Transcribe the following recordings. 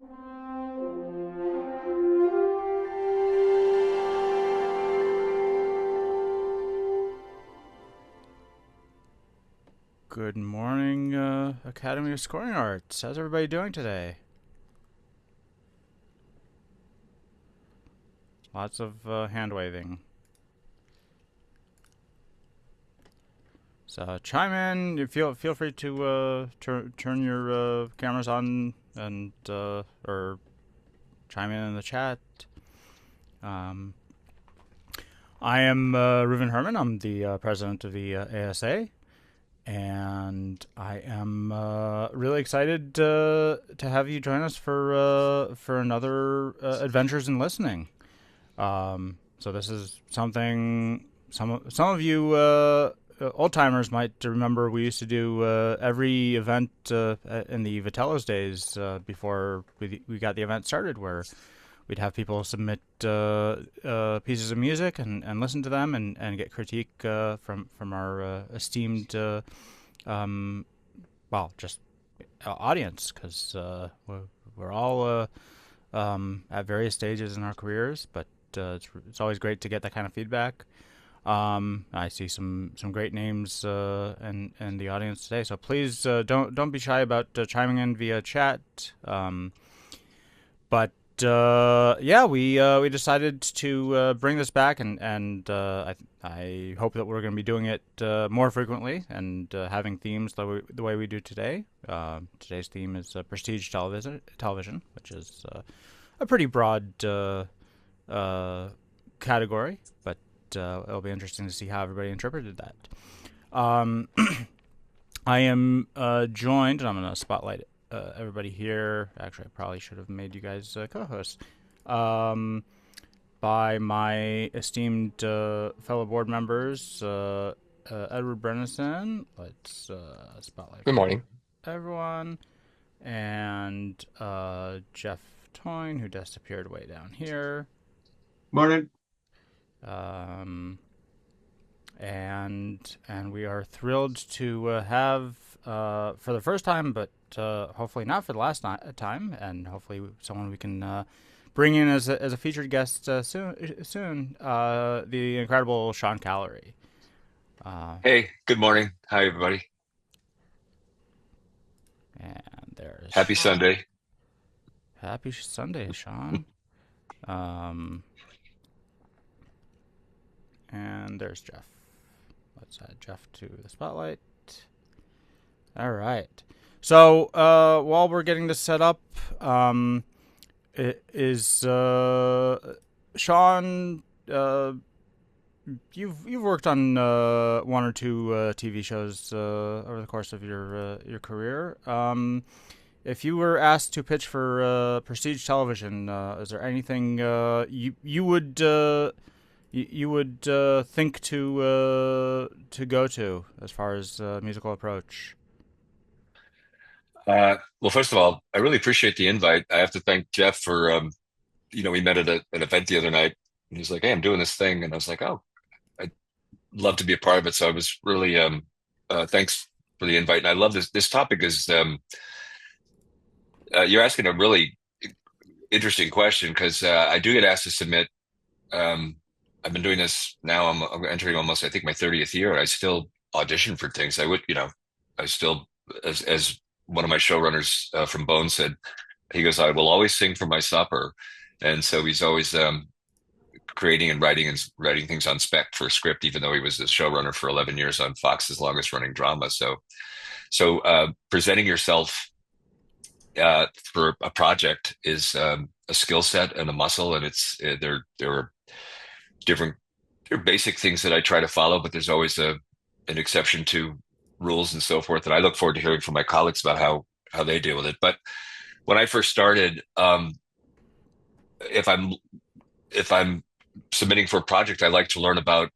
Good morning, Academy of Scoring Arts. How's everybody doing today? Lots of hand waving. So chime in. Feel free to turn your cameras on and or chime in the chat. Um, I am Reuven Herman. I'm the president of the ASA. And I am really excited to have you join us for another Adventures in Listening. So this is something some of you old timers might remember. We used to do every event in the Vitello's days before we got the event started, where we'd have people submit pieces of music and listen to them and get critique from our esteemed just audience, because we're all at various stages in our careers, but it's always great to get that kind of feedback. I see some great names in the audience today, so please don't be shy about chiming in via chat. But we decided to bring this back, and I hope that we're going to be doing it more frequently and having themes the way we do today. Today's theme is prestige television, which is a pretty broad category, but it'll be interesting to see how everybody interpreted that. I am joined, and I'm going to spotlight everybody here. Actually, I probably should have made you guys co-hosts. By my esteemed fellow board members, Edward Brennison. Let's spotlight Good morning. everyone. And Jeff Toyne, who just appeared way down here. Morning. And we are thrilled to have for the first time, but hopefully not for the last time, and hopefully someone we can bring in as a featured guest soon. The incredible Sean Callery. Hey, good morning. Hi, everybody. And there's Happy Sunday. Happy Sunday, Sean. And there's Jeff. Let's add Jeff to the spotlight. All right. So while we're getting this set up, Sean, you've worked on one or two TV shows over the course of your career. If you were asked to pitch for prestige television, is there anything you would think to go to as far as musical approach? Well, first of all, I really appreciate the invite. I have to thank Jeff for, we met at an event the other night, and he's like, "Hey, I'm doing this thing," and I was like, "Oh, I'd love to be a part of it." So I was really, thanks for the invite. And I love this. This topic is, you're asking a really interesting question, because I do get asked to submit. I've been doing this now. I'm entering almost, I think, my 30th year. I still audition for things. I still, as one of my showrunners from Bone said, he goes, "I will always sing for my supper," and so he's always creating and writing things on spec for a script, even though he was the showrunner for 11 years on Fox's longest running drama. So presenting yourself for a project is a skill set and a muscle, and there are different, there are basic things that I try to follow, but there's always an exception to rules and so forth. And I look forward to hearing from my colleagues about how they deal with it. But when I first started, if I'm submitting for a project, I like to learn about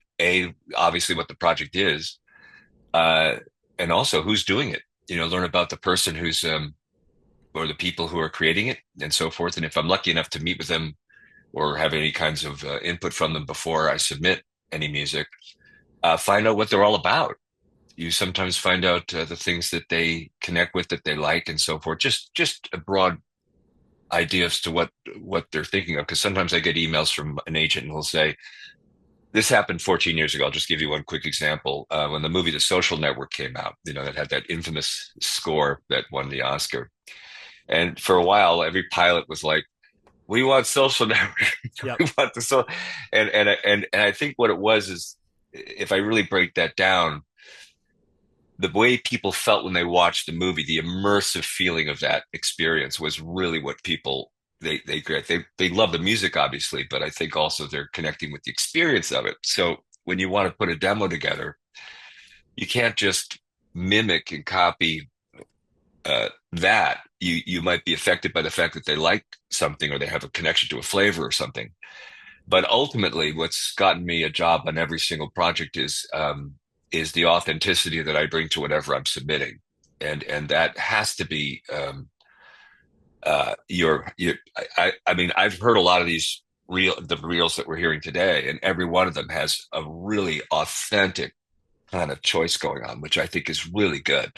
obviously what the project is, and also who's doing it. Learn about the person who's or the people who are creating it and so forth. And if I'm lucky enough to meet with them or have any kinds of input from them before I submit any music, find out what they're all about. You sometimes find out the things that they connect with, that they like, and so forth. Just a broad idea as to what they're thinking of. Because sometimes I get emails from an agent and he'll say, this happened 14 years ago. I'll just give you one quick example. When the movie The Social Network came out, that had that infamous score that won the Oscar. And for a while, every pilot was like, we want Social Network. Yep. We want the social. And I think what it was is, if I really break that down, the way people felt when they watched the movie, the immersive feeling of that experience was really what people they love the music, obviously, but I think also they're connecting with the experience of it. So when you want to put a demo together, you can't just mimic and copy that. You might be affected by the fact that they like something or they have a connection to a flavor or something. But ultimately, what's gotten me a job on every single project is the authenticity that I bring to whatever I'm submitting, and that has to be your. I mean, I've heard a lot of the reels that we're hearing today, and every one of them has a really authentic kind of choice going on, which I think is really good.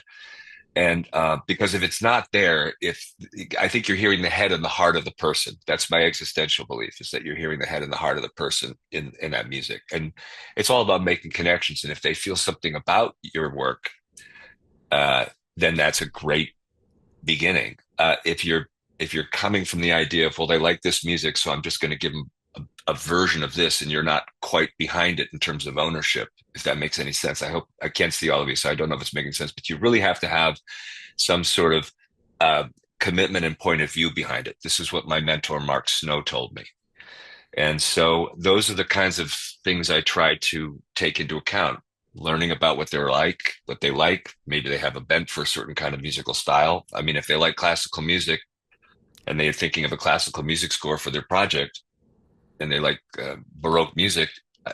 And because if it's not there, if I think you're hearing the head and the heart of the person. That's my existential belief, is that you're hearing the head and the heart of the person in that music. And it's all about making connections. And if they feel something about your work, uh, then that's a great beginning. If you're coming from the idea of, well, they like this music, so I'm just going to give them a version of this, and you're not quite behind it in terms of ownership, if that makes any sense. I hope I can't see all of you, so I don't know if it's making sense, but you really have to have some sort of uh, commitment and point of view behind it. This is what my mentor, Mark Snow, told me. And so those are the kinds of things I try to take into account. Learning about what they're like, what they like. Maybe they have a bent for a certain kind of musical style. I mean, if they like classical music and they're thinking of a classical music score for their project, and they like Baroque music,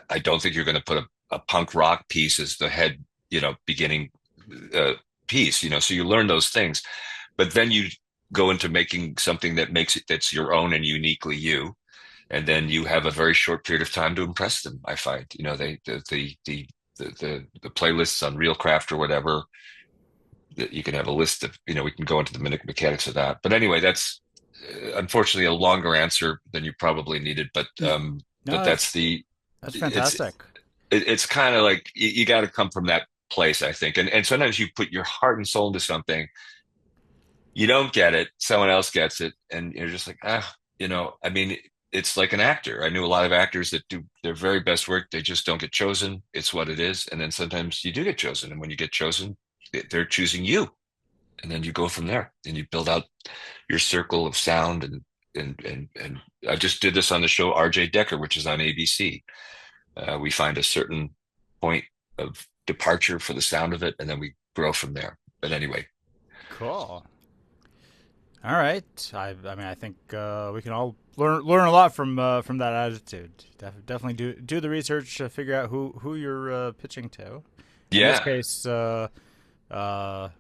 I don't think you're going to put a punk rock piece as the head, beginning uh, piece. So you learn those things, but then you go into making something that's your own and uniquely you, and then you have a very short period of time to impress them. I find, they the playlists on Realcraft or whatever, that you can have a list of, we can go into the mechanics of that. But anyway, that's unfortunately a longer answer than you probably needed, but No, that's that's it's fantastic. it's kind of like you got to come from that place, I think. And sometimes you put your heart and soul into something, you don't get it, someone else gets it, and you're just like, I mean, it's like an actor. I knew a lot of actors that do their very best work, they just don't get chosen. It's what it is. And then sometimes you do get chosen, and when you get chosen, they're choosing you, and then you go from there and you build out your circle of sound. And I just did this on the show RJ Decker, which is on ABC. We find a certain point of departure for the sound of it, and then we grow from there. But anyway, Cool. All right. I mean, I think we can all learn a lot from that attitude. Definitely do the research to figure out who you're pitching to. In this yeah, case,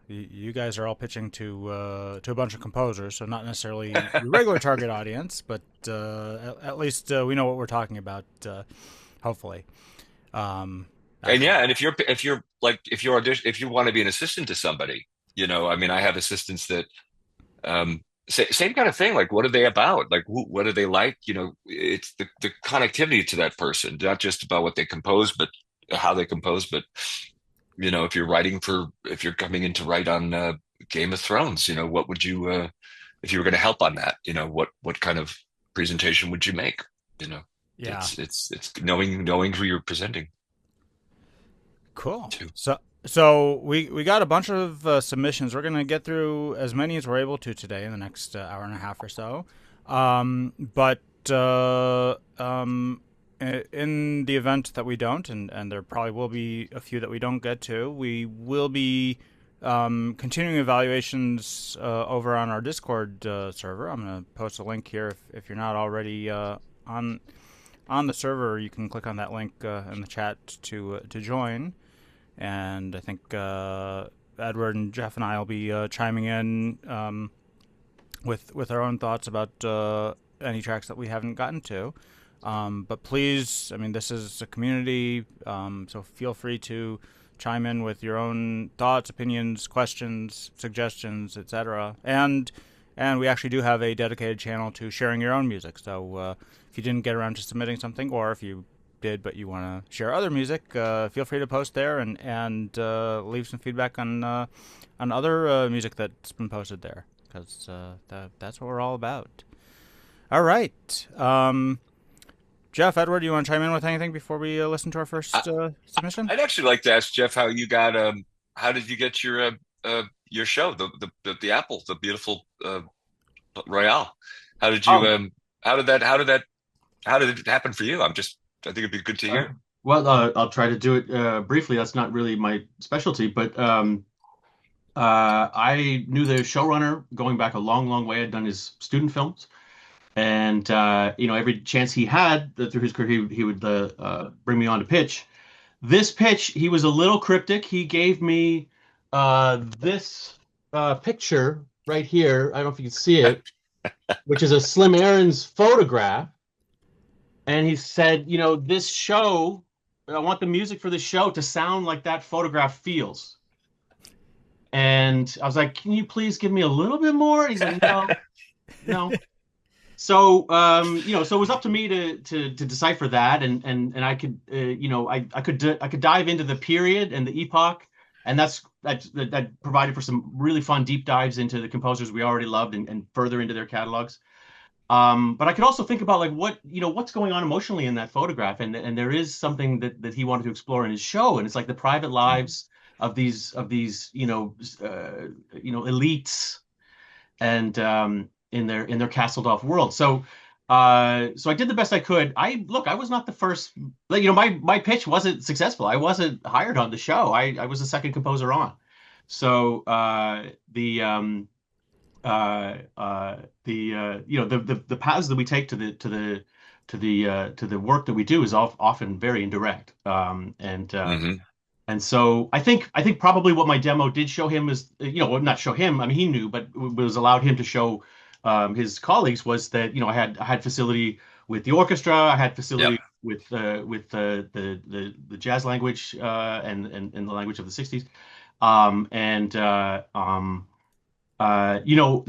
you guys are all pitching to a bunch of composers, so not necessarily your regular target audience, but at least we know what we're talking about. Hopefully, and excellent. yeah, and if you want to be an assistant to somebody, I mean, I have assistants that same kind of thing. Like, what are they about? Like, what do they like? It's the connectivity to that person, not just about what they compose, but how they compose. But if you're coming in to write on Game of Thrones, what would you if you were going to help on that? What kind of presentation would you make? You know, Yeah. it's knowing who you're presenting Cool. to. So we got a bunch of submissions. We're gonna get through as many as we're able to today in the next hour and a half or so. But in the event that we don't, and there probably will be a few that we don't get to, we will be continuing evaluations over on our Discord server. I'm gonna post a link here if you're not already on the server. You can click on that link in the chat to join. And I think Edward and Jeff and I will be chiming in with our own thoughts about any tracks that we haven't gotten to. But please, I mean, this is a community, so feel free to chime in with your own thoughts, opinions, questions, suggestions, etc. And And we actually do have a dedicated channel to sharing your own music. So if you didn't get around to submitting something, or if you did but you want to share other music, feel free to post there and leave some feedback on other music that's been posted there, because that's what we're all about. All right. Jeff, Edward, do you want to chime in with anything before we listen to our I, first submission? I'd actually like to ask Jeff how you got how did you get your show, the Apple, the beautiful Royale? How did you Oh, how did it happen for you? I think it'd be good to uh, hear. well, I'll try to do it briefly. That's not really my specialty, but I knew the showrunner going back a long, long way. I'd done his student films, and every chance he had through his career, he would bring me on to pitch. This pitch, he was a little cryptic. He gave me this picture right here. I don't know if you can see it, which is a Slim Aaron's photograph. And he said, this show, I want the music for the show to sound like that photograph feels. And I was like, can you please give me a little bit more? He's like, no, no. So, so it was up to me to decipher that, and I could, I could dive into the period and the epoch, and that provided for some really fun deep dives into the composers we already loved and further into their catalogs. But I could also think about like what's going on emotionally in that photograph, and there is something that he wanted to explore in his show, and it's like the private lives of these elites and in their castled off world. So I did the best I could. I was not the first. Like, my pitch wasn't successful. I wasn't hired on the show. I was the second composer on. So the paths that we take to the work that we do is often very indirect. Hmm. And so I think probably what my demo did show him is, well, not show him. I mean, he knew, but was allowed him to show his colleagues was that I had facility with the orchestra. I had Yep. facility with the jazz language and the language of the 60s. And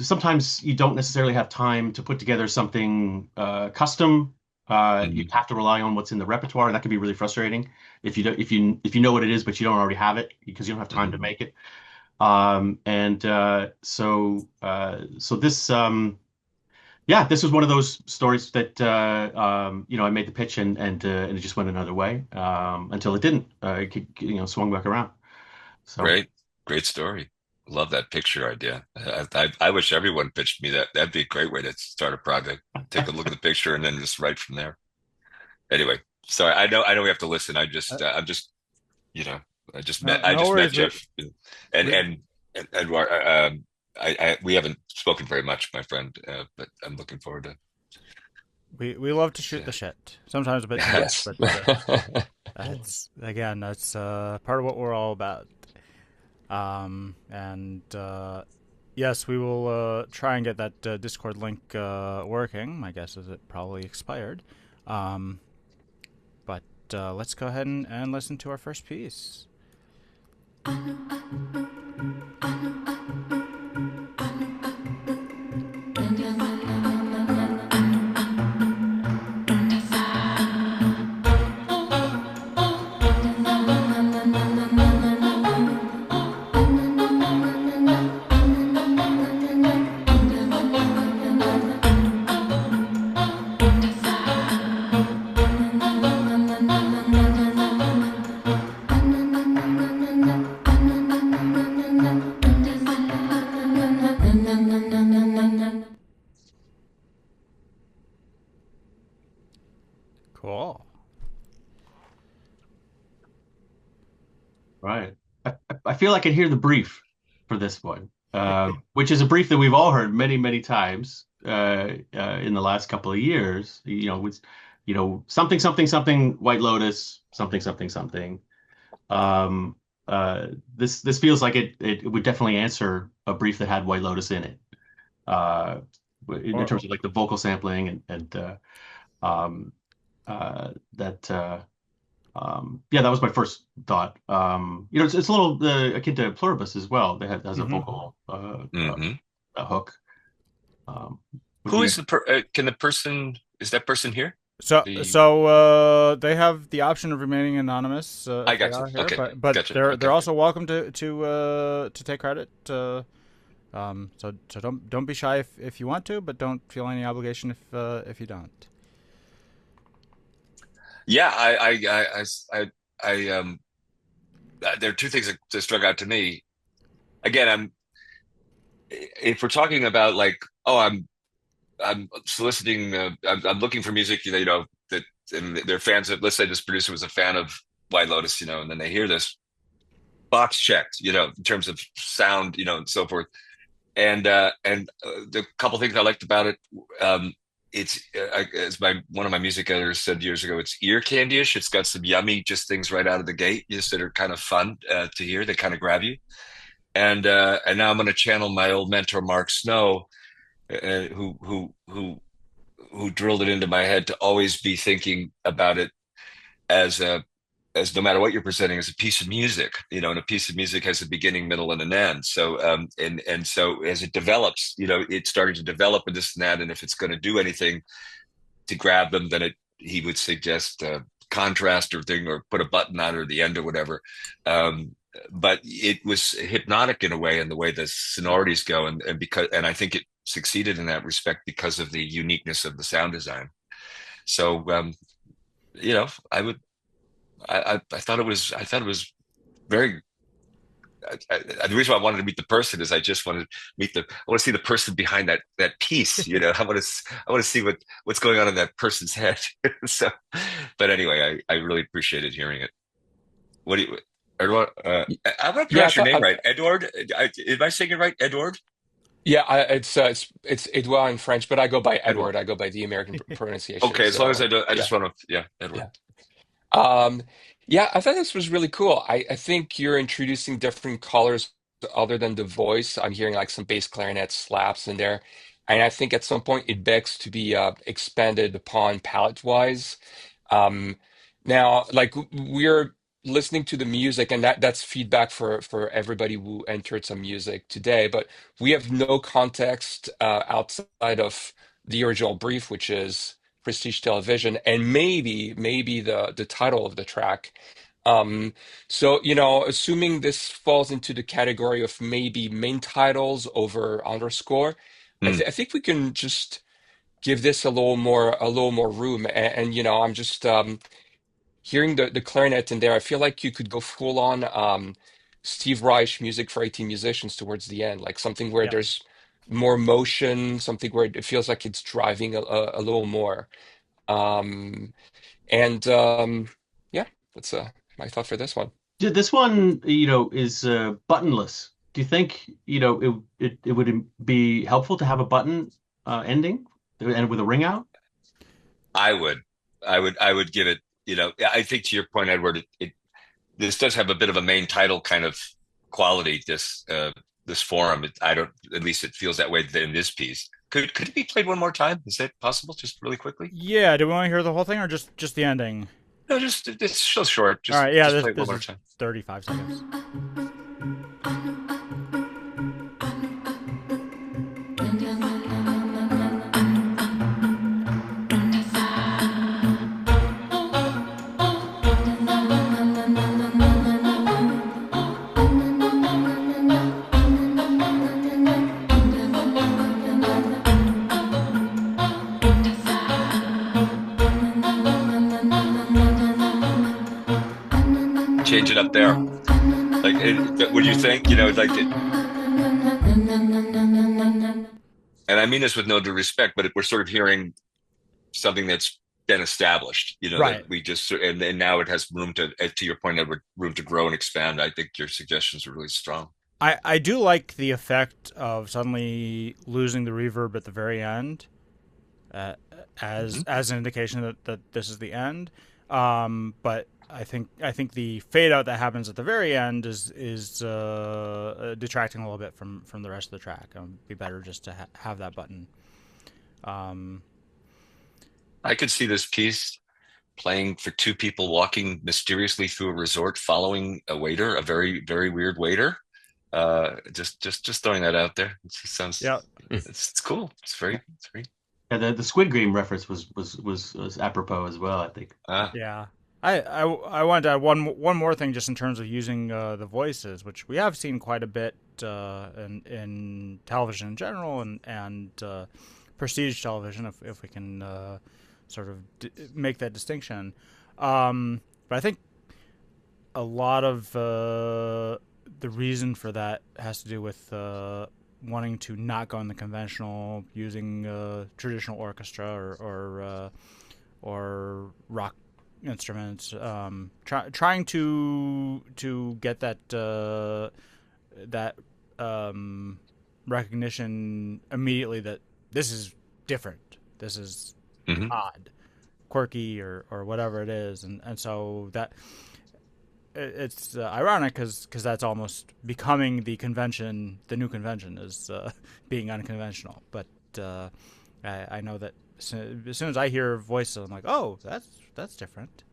sometimes you don't necessarily have time to put together something custom. You Hmm. have to rely on what's in the repertoire, and that can be really frustrating if you don't, if you know what it is, but you don't already have it because you don't have time to Hmm. make it. So this, yeah, this was one of those stories that I made the pitch and it just went another way until it didn't. Swung back around. So. Great, great story. Love that picture idea. I wish everyone pitched me that. That'd be a great way to start a project. Take a look at the picture and then just write from there. Anyway, sorry. I know we have to listen. I'm just, you know, No, I no just met worries. Jeff, and We and and we haven't spoken very much, my friend. But I'm looking forward we love to shoot to the shit. Sometimes a bit too much, yes. but that's part of what we're all about. And yes, we will try and get that Discord link working. My guess is it probably expired. Um, but let's go ahead and listen to our first piece. Cool. Right. I feel I can hear the brief for this one, which is a brief that we've all heard many, many times in the last couple of years. With something, something, something, White Lotus, something, something, something. Um, this feels like it would definitely answer a brief that had White Lotus in it, in Or terms of like the vocal sampling and um, that. Yeah, that was my first thought. It's a little akin to Pluribus as well. That has a mm-hmm. vocal Hmm. hook. Um, would Who be is can the person, is that person here? So, The they have the option of remaining anonymous I if they got you. are here, Okay, but gotcha. they're Okay. also welcome to take credit. So don't be shy if you want to, but don't feel any obligation if you don't. Yeah, there are two things that struck out to me. Again, if we're talking about like, oh, I'm soliciting, I'm looking for music, that, and they're fans of, let's say this producer was a fan of White Lotus, and then they hear this box checked, in terms of sound, and so forth. And the couple things I liked about it, it's as my one of my music editors said years ago, it's ear candy-ish. It's got some yummy just things right out of the gate, just that are kind of fun to hear. They kind of grab you. And now I'm going to channel my old mentor Mark Snow, who drilled it into my head to always be thinking about it as a as no matter what you're presenting as a piece of music, and a piece of music has a beginning, middle, and an end. So and so as it develops, it's starting to develop and this and that. And if it's going to do anything to grab them, then he would suggest contrast or thing, or put a button on it or the end or whatever. But it was hypnotic in a way, in the way the sonorities go, and I think it succeeded in that respect because of the uniqueness of the sound design. So I would I thought it was very. The reason why I wanted to meet the person is I just wanted to I want to see the person behind that piece. I want to see what's going on in that person's head. So, but anyway, I really appreciated hearing it. What do you, Edward? I'm going to Yeah, I pronounce your thought, name right, Edward. Am I saying it right, Edward? yeah, it's Edouard in French, but I go by Edward. Edward. I go by the American pronunciation. Okay, as long as So I do, I yeah, just want to, yeah, Edward. yeah. Um, yeah, I thought this was really cool. I think you're introducing different colors other than the voice. I'm hearing like some bass clarinet slaps in there. And I think at some point it begs to be expanded upon palette-wise. Um, Now, like we're listening to the music, and that's feedback for everybody who entered some music today. But we have no context outside of the original brief, which is Prestige Television, and maybe the title of the track. Um, so assuming this falls into the category of maybe main titles over underscore, Hmm. I think we can just give this a little more room. And I'm just hearing the clarinet in there. I feel like you could go full on Steve Reich music for 18 musicians towards the end, like something where Yeah. there's more motion, something where it feels like it's driving a little more. Um, and yeah, that's my thought for this one. this one, is buttonless. Do you think, it would be helpful to have a button ending and with a ring out? I would, I would give it. I think to your point, Edward, this does have a bit of a main title kind of quality. This forum, I don't. At least it feels that way in this piece. Could it be played one more time? Is that possible? Just really quickly? Yeah. Do we want to hear the whole thing or just the ending? No, just it's so short. All Just right. Yeah. just This play it one this more is time. 35 seconds. Change it up there. Like, would you think? Like, and I mean this with no disrespect, but we're sort of hearing something that's been established. That Right. we just and now it has room to your point, Edward, room to grow and expand. I think your suggestions are really strong. I do like the effect of suddenly losing the reverb at the very end, uh, Hmm. as an indication that this is the end. But I think the fade out that happens at the very end is detracting a little bit from the rest of the track. It'd be better just to have that button. Um, I could see this piece playing for two people walking mysteriously through a resort, following a waiter, a very, very weird waiter. Just throwing that out there. It just sounds Yeah, it's cool. It's very Yeah, the Squid Game reference was apropos as well, I think. yeah. I wanted to add one more thing just in terms of using the voices, which we have seen quite a bit in television in general and prestige television, if we can sort of make that distinction. But I think a lot of the reason for that has to do with wanting to not go in the conventional, using traditional orchestra or rock instruments, trying to get that recognition immediately that this is different, this is hmm odd, quirky, or whatever it is, and so that it's ironic because that's almost becoming the convention. The new convention is being unconventional, but I know that as soon as I hear voices, I'm like, oh, that's different.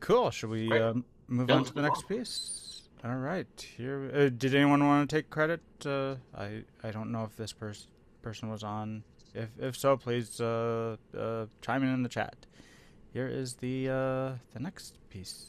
Cool. Should we Great. move Yeah, on let's to the move next on. piece? All right. Here. Did anyone want to take credit? I don't know if this person was on. If so, please chime in the chat. Here is the next piece.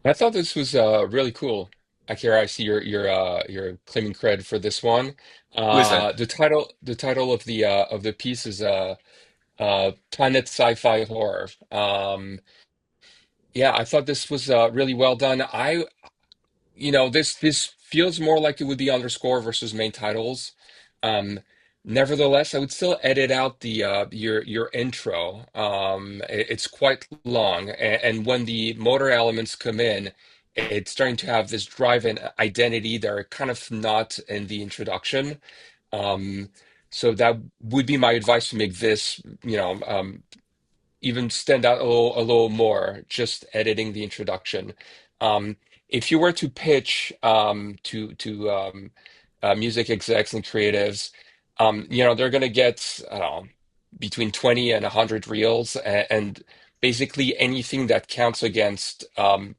I thought this was really cool. Akira, I see you're claiming credit for this one. Who is that? The title of the piece is Planet Sci-Fi Horror. Yeah, I thought this was really well done. This feels more like it would be underscore versus main titles. Um, Nevertheless, I would still edit out the your intro. It's quite long, and when the motor elements come in, it's starting to have this drive and identity that are kind of not in the introduction. Um, so that would be my advice to make this, even stand out a little more, just editing the introduction. Um, if you were to pitch to music execs and creatives, they're going to get, I don't know, between 20 and 100 reels, and basically anything that counts against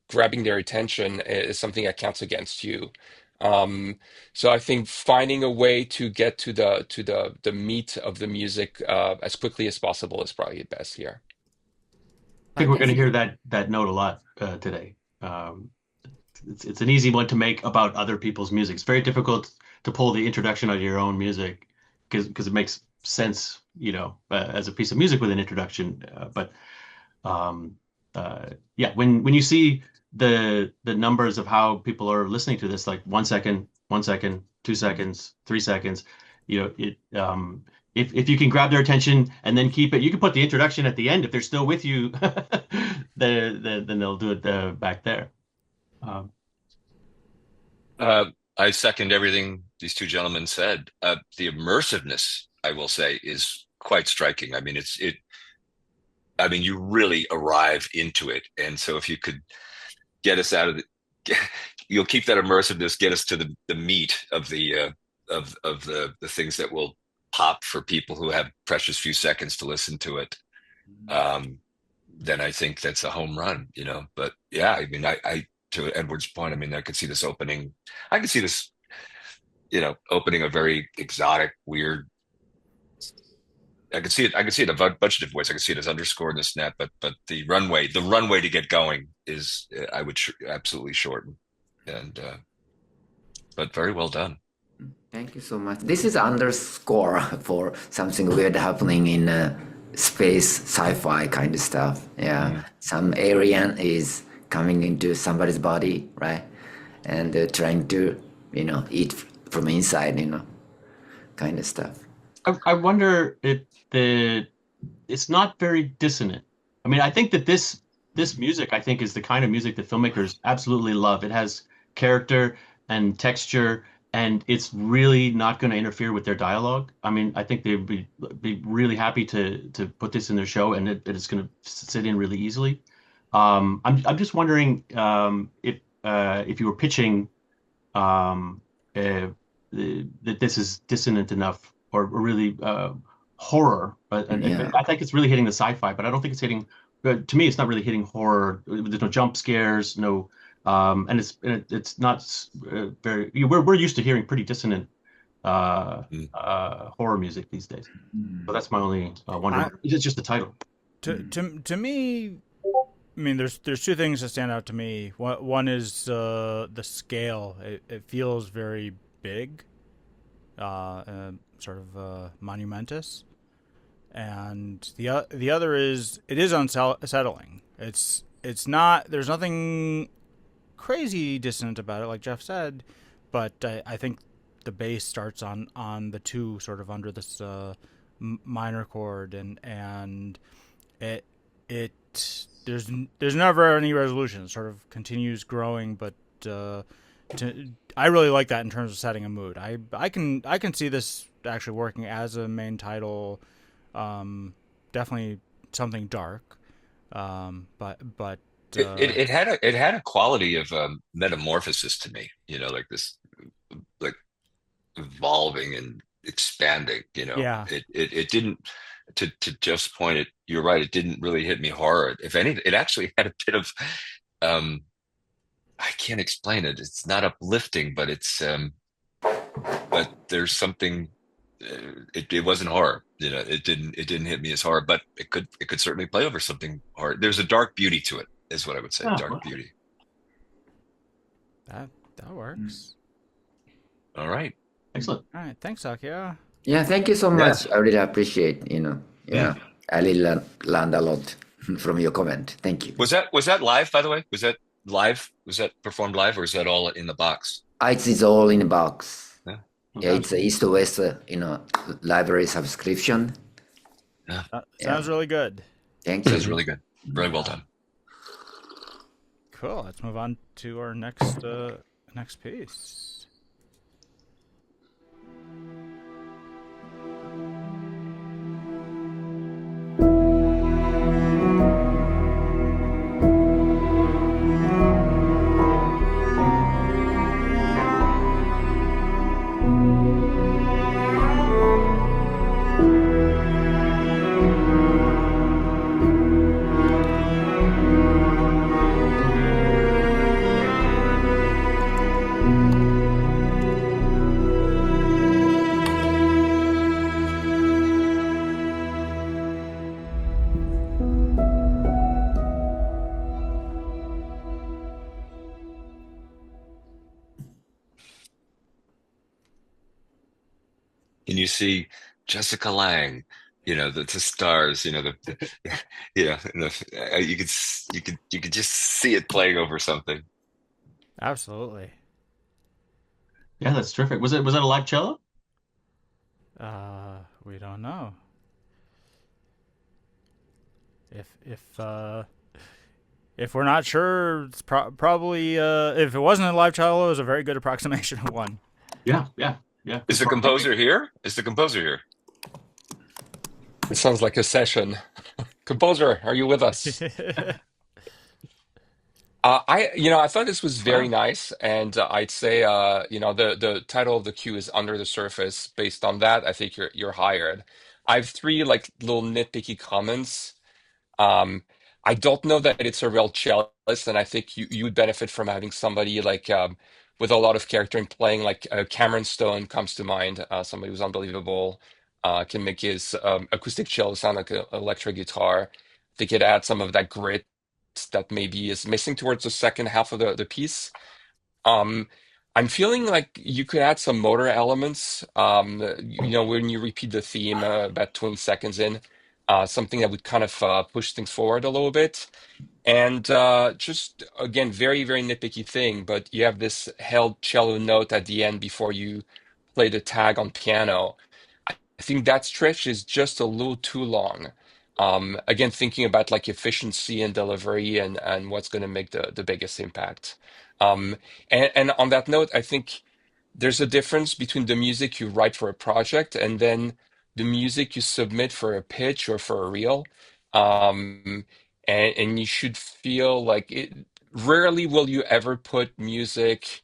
grabbing their attention is something that counts against you. Um, so I think finding a way to get to the meat of the music as quickly as possible is probably the best here. I think we're going to hear that note a lot today. Um, it's an easy one to make about other people's music. It's very difficult to pull the introduction out of your own music because it makes sense, as a piece of music with an introduction. But um, yeah, when you see the numbers of how people are listening to this, like 1 second, 1 second, 2 seconds, 3 seconds, if you can grab their attention and then keep it, you can put the introduction at the end if they're still with you. Then they'll do it back there. Um, Uh, I second everything these two gentlemen said. The immersiveness, I will say, is quite striking. I mean, I mean, you really arrive into it, and so if you could get us out of you'll keep that immersiveness, get us to the meat of the things that will pop for people who have precious few seconds to listen to it. Um, then I think that's a home run. But yeah, I mean, I to Edward's point, I mean, I could see this opening. I could see this, opening a very exotic, weird. I could see it. I could see it a bunch of different ways. I could see it as underscore in the snap, but the runway to get going is I would absolutely shorten, and but very well done. Thank you so much. This is underscore for something weird happening in space sci-fi kind of stuff. Yeah, some alien is coming into somebody's body, right? And trying to, eat from inside, kind of stuff. I wonder if it's not very dissonant. I mean, I think that this music, I think, is the kind of music that filmmakers absolutely love. It has character and texture, and it's really not going to interfere with their dialogue. I mean, I think they'd be really happy to put this in their show, and it's going to sit in really easily. I'm just wondering if you were pitching that this is dissonant enough or really horror. And Yeah. I think it's really hitting the sci-fi, but I don't think it's hitting. To me, it's not really hitting horror. There's no jump scares, no, and it's not very. We're used to hearing pretty dissonant Mm. horror music these days. So that's my only wonder. I, It's just the title. to me, I mean, there's two things that stand out to me. One is the scale. It feels very big, sort of monumentous, and the other is it is unsettling. It's not. There's nothing crazy dissonant about it, like Jeff said, but I think the bass starts on the two sort of under this minor chord, and it there's never any resolution. It sort of continues growing, but I really like that in terms of setting a mood. I can see this actually working as a main title. Definitely something dark, but It had a quality of metamorphosis to me, like this, like evolving and expanding. yeah, It didn't. To Jeff's point, you're right. It didn't really hit me horror. If anything, it actually had a bit of. Um, I can't explain it. It's not uplifting, but but there's something. It wasn't horror. It didn't hit me as horror, but it could certainly play over something horror. There's a dark beauty to it, is what I would say. Oh, Dark well, beauty. that works. All right. excellent. All right, thanks, Akira. Yeah, thank you so Yeah. much. I really appreciate, Yeah. Yeah, I really learned a lot from your comment. Thank you. Was that live, by the way? Was that live? Was that performed live, or is that all in the box? It's all in a box. Yeah. Yeah, it's a East to West, library subscription. Yeah. That Yeah, sounds really good. thank That was you. really good. Very well done. Cool. Let's move on to our next piece. And you see Jessica Lange, the stars, you could just see it playing over something. Absolutely. Yeah, that's terrific. Was it a live cello? We don't know if we're not sure. It's probably if it wasn't a live cello, it was a very good approximation of one. Yeah. Is the composer here? Is the composer here? It sounds like a session. Composer, are you with us? I thought this was very Wow. nice, and I'd say, the title of the queue is Under the Surface. Based on that, I think you're hired. I have three like little nitpicky comments. Um, I don't know that it's a real cellist, and I think you would benefit from having somebody like with a lot of character and playing. Like Cameron Stone comes to mind, somebody who's unbelievable, can make his acoustic cello sound like an electric guitar. They could add some of that grit that maybe is missing towards the second half of the piece. Um, I'm feeling like you could add some motor elements. When you repeat the theme about 20 seconds in, something that would kind of push things forward a little bit. And just again, very, very nitpicky thing, but you have this held cello note at the end before you play the tag on piano. I think that stretch is just a little too long. Again, thinking about like efficiency and delivery and what's going to make the biggest impact. Um, and on that note, I think there's a difference between the music you write for a project and then the music you submit for a pitch or for a reel. And you should feel like it. Rarely will you ever put music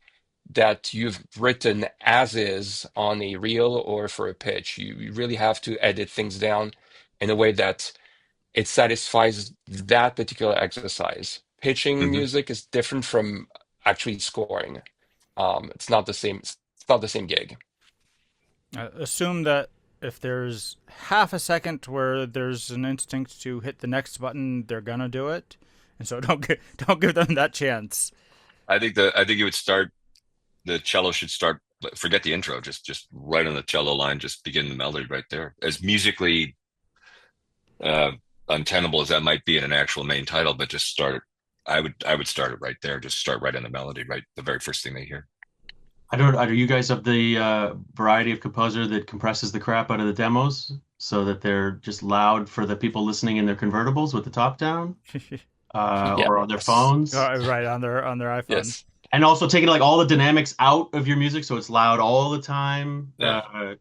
that you've written as is on a reel or for a pitch. You really have to edit things down in a way that it satisfies that particular exercise. Pitching Hmm. music is different from actually scoring. It's not the same. It's not the same gig. Assume that if there's half a second where there's an instinct to hit the next button, they're gonna do it, and so don't give them that chance. I think you would start the cello should start. Forget the intro. Just right on the cello line. Just begin the melody right there. As musically uh, untenable as that might be in an actual main title, but just start it. I would start it right there. Just start right in the melody, right the very first thing they hear. I don't. Are you guys of the variety of composer that compresses the crap out of the demos so that they're just loud for the people listening in their convertibles with the top down, or on their Yes. phones? Right on their iPhone. Yes. And also taking like all the dynamics out of your music so it's loud all the time. Yeah.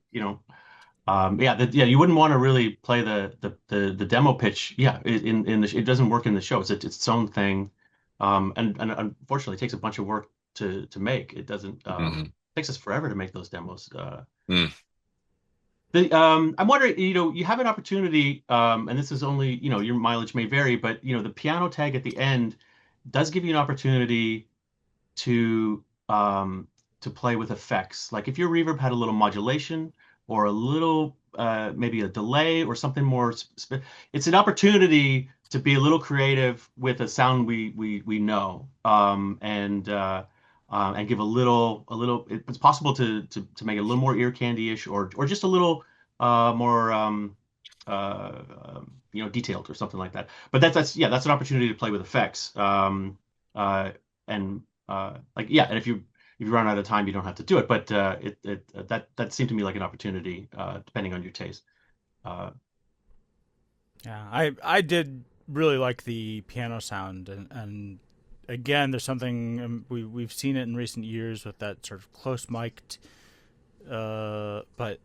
Yeah, you wouldn't want to really play the demo pitch. Yeah, it doesn't work in the show. It's its own thing, and unfortunately, it takes a bunch of work to make. It doesn't. Hmm. It takes us forever to make those demos. Mm. I'm wondering, you have an opportunity, and this is only, your mileage may vary, but the piano tag at the end does give you an opportunity to play with effects. Like if your reverb had a little modulation or a little maybe a delay or something more, it's an opportunity to be a little creative with a sound we know, and give a little. It's possible to make it a little more ear candy-ish or just a little more detailed or something like that. But that's an opportunity to play with effects. And like yeah, and if you run out of time, you don't have to do it. But that seemed to me like an opportunity, depending on your taste. Uh, Yeah, I did really like the piano sound, and again, there's something we've seen it in recent years with that sort of close mic'd, but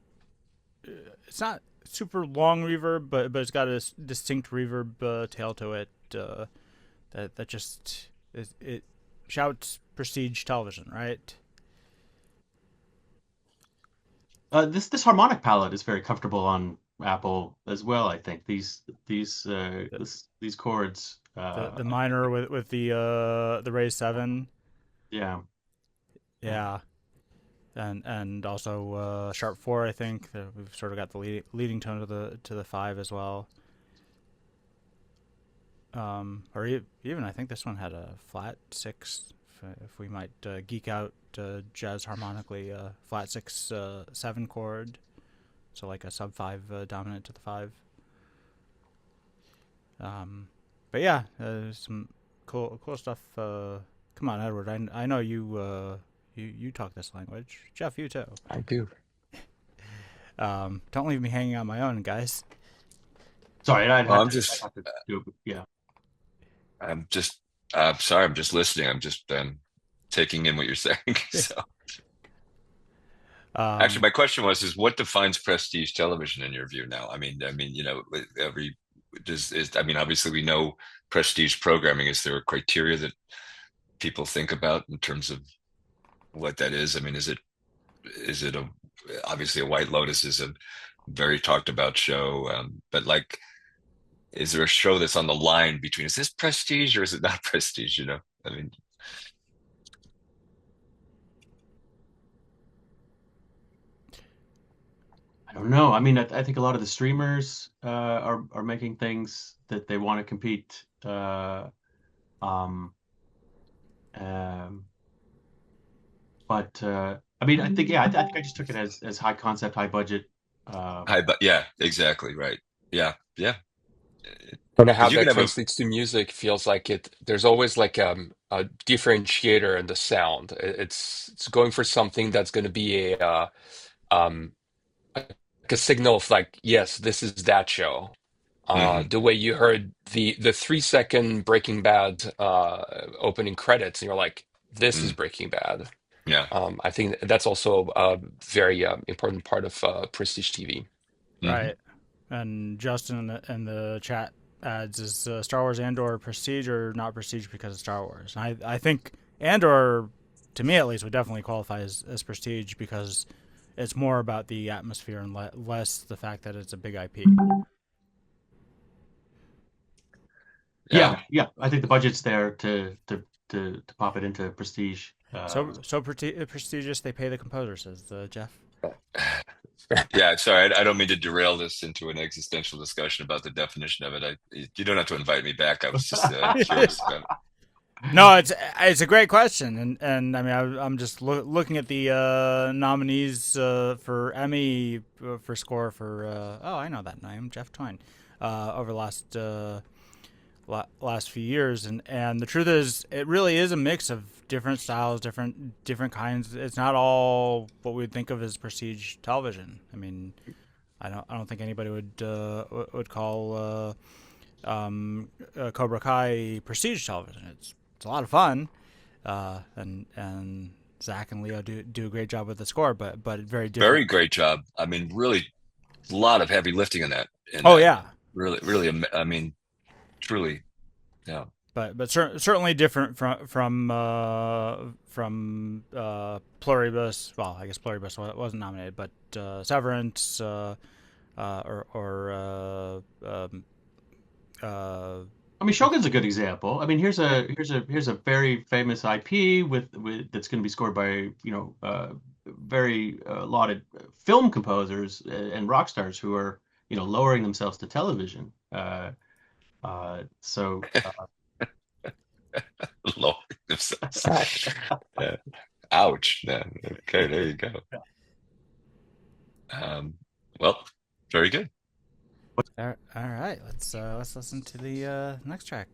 it's not super long reverb, but it's got a distinct reverb tail to it. That just it shouts prestige television, right? this harmonic palette is very comfortable on Apple as well. I think The these chords. the minor with the raised seven, Yeah. yeah, and also sharp four. I think we've sort of got the leading tone to the five as well. Or even I think this one had a flat six. If we might geek out jazz harmonically, flat six seven chord, so like a sub five dominant to the five. But yeah, some cool stuff. Come on, Edward. I know you talk this language. Jeff, you too. I do. Don't leave me hanging on my own, guys. Sorry, Well, I'd have to do it. But yeah. I'm just sorry. I'm just listening. I'm just taking in what you're saying. So actually, Um, my question is what defines prestige television in your view now? I mean, every I mean, obviously we know prestige programming. Is there a criteria that people think about in terms of what that is? I mean, is it obviously a White Lotus is a very talked about show, but like is there a show that's on the line between, is this prestige or is it not prestige? You know, I mean, I don't know. I mean, I think a lot of the streamers are making things that they want to compete. Um, um, but I mean, I think I think I just took it as high concept, high budget. but yeah, exactly right. Yeah, yeah, And how because you can that have a translates to music feels like it. There's always like a differentiator in the sound. It's going for something that's going to be um, like a signal of like, yes, this is that show. mhm, The way you heard the 3 second Breaking Bad opening credits, and you're like, this is mm, Breaking Bad. yeah, I think that's also a very important part of prestige TV. mhm. Right. And Justin in the chat adds, is Star Wars Andor prestige or not prestige because of Star Wars? And I think Andor, to me at least, would definitely qualify as prestige because it's more about the atmosphere and less the fact that it's a big IP. Yeah. Yeah. I think the budget's there to pop it into prestige. So prestigious they pay the composer, says Jeff. Yeah, sorry, I don't mean to derail this into an existential discussion about the definition of it. You don't have to invite me back. I was just curious about it. No, it's a great question, and I mean I'm just looking at the nominees for Emmy for score for oh, I know that name, Jeff Twine, over the last few years, and the truth is it really is a mix of different styles, different kinds. It's not all what we would think of as prestige television. I mean, I don't think anybody would call Cobra Kai prestige television. It's a lot of fun, and Zach and Leo do a great job with the score, but very different. Very great job. I mean, really, a lot of heavy lifting in that. Oh yeah, Really, really. I mean, truly, yeah. but certainly different from Pluribus. Well, I guess Pluribus wasn't nominated, but Severance or I mean, Shogun's a good example. I mean, here's a very famous IP with that's going to be scored by very lauded film composers and rock stars who are lowering themselves to television. So Lord themselves. Yeah. Ouch. Yeah. Okay, there you go. Well, very good. all right. Let's listen to the next track.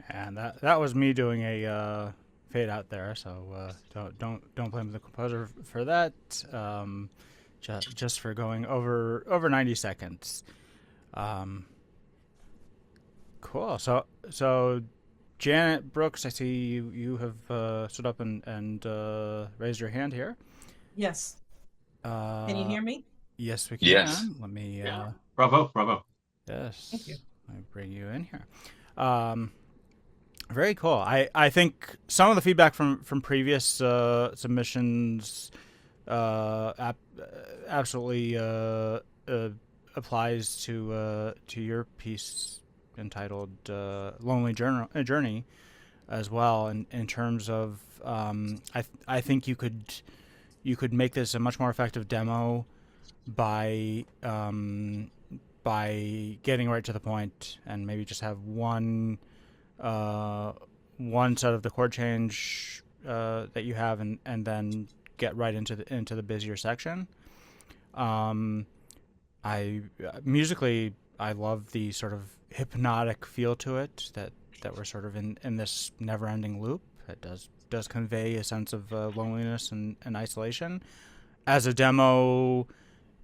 And that was me doing a fade out there, so don't blame the composer for that. Just for going over 90 seconds. Cool. So Janet Brooks, I see you have stood up and raised your hand here. Yes. Can you Uh, hear me? yes, we Yes. can. Let me. Yeah. Bravo, bravo. Thank you. Yes, let me bring you in here. Um, Very cool. I think some of the feedback from previous submissions absolutely applies to your piece entitled "Lonely Journey" as well. In terms of, I think you could make this a much more effective demo by getting right to the point and maybe just have uh, one set of the chord change that you have, and then get right into the busier section. Um, I musically, I love the sort of hypnotic feel to it that we're sort of in this never-ending loop. It does convey a sense of loneliness and isolation. As a demo,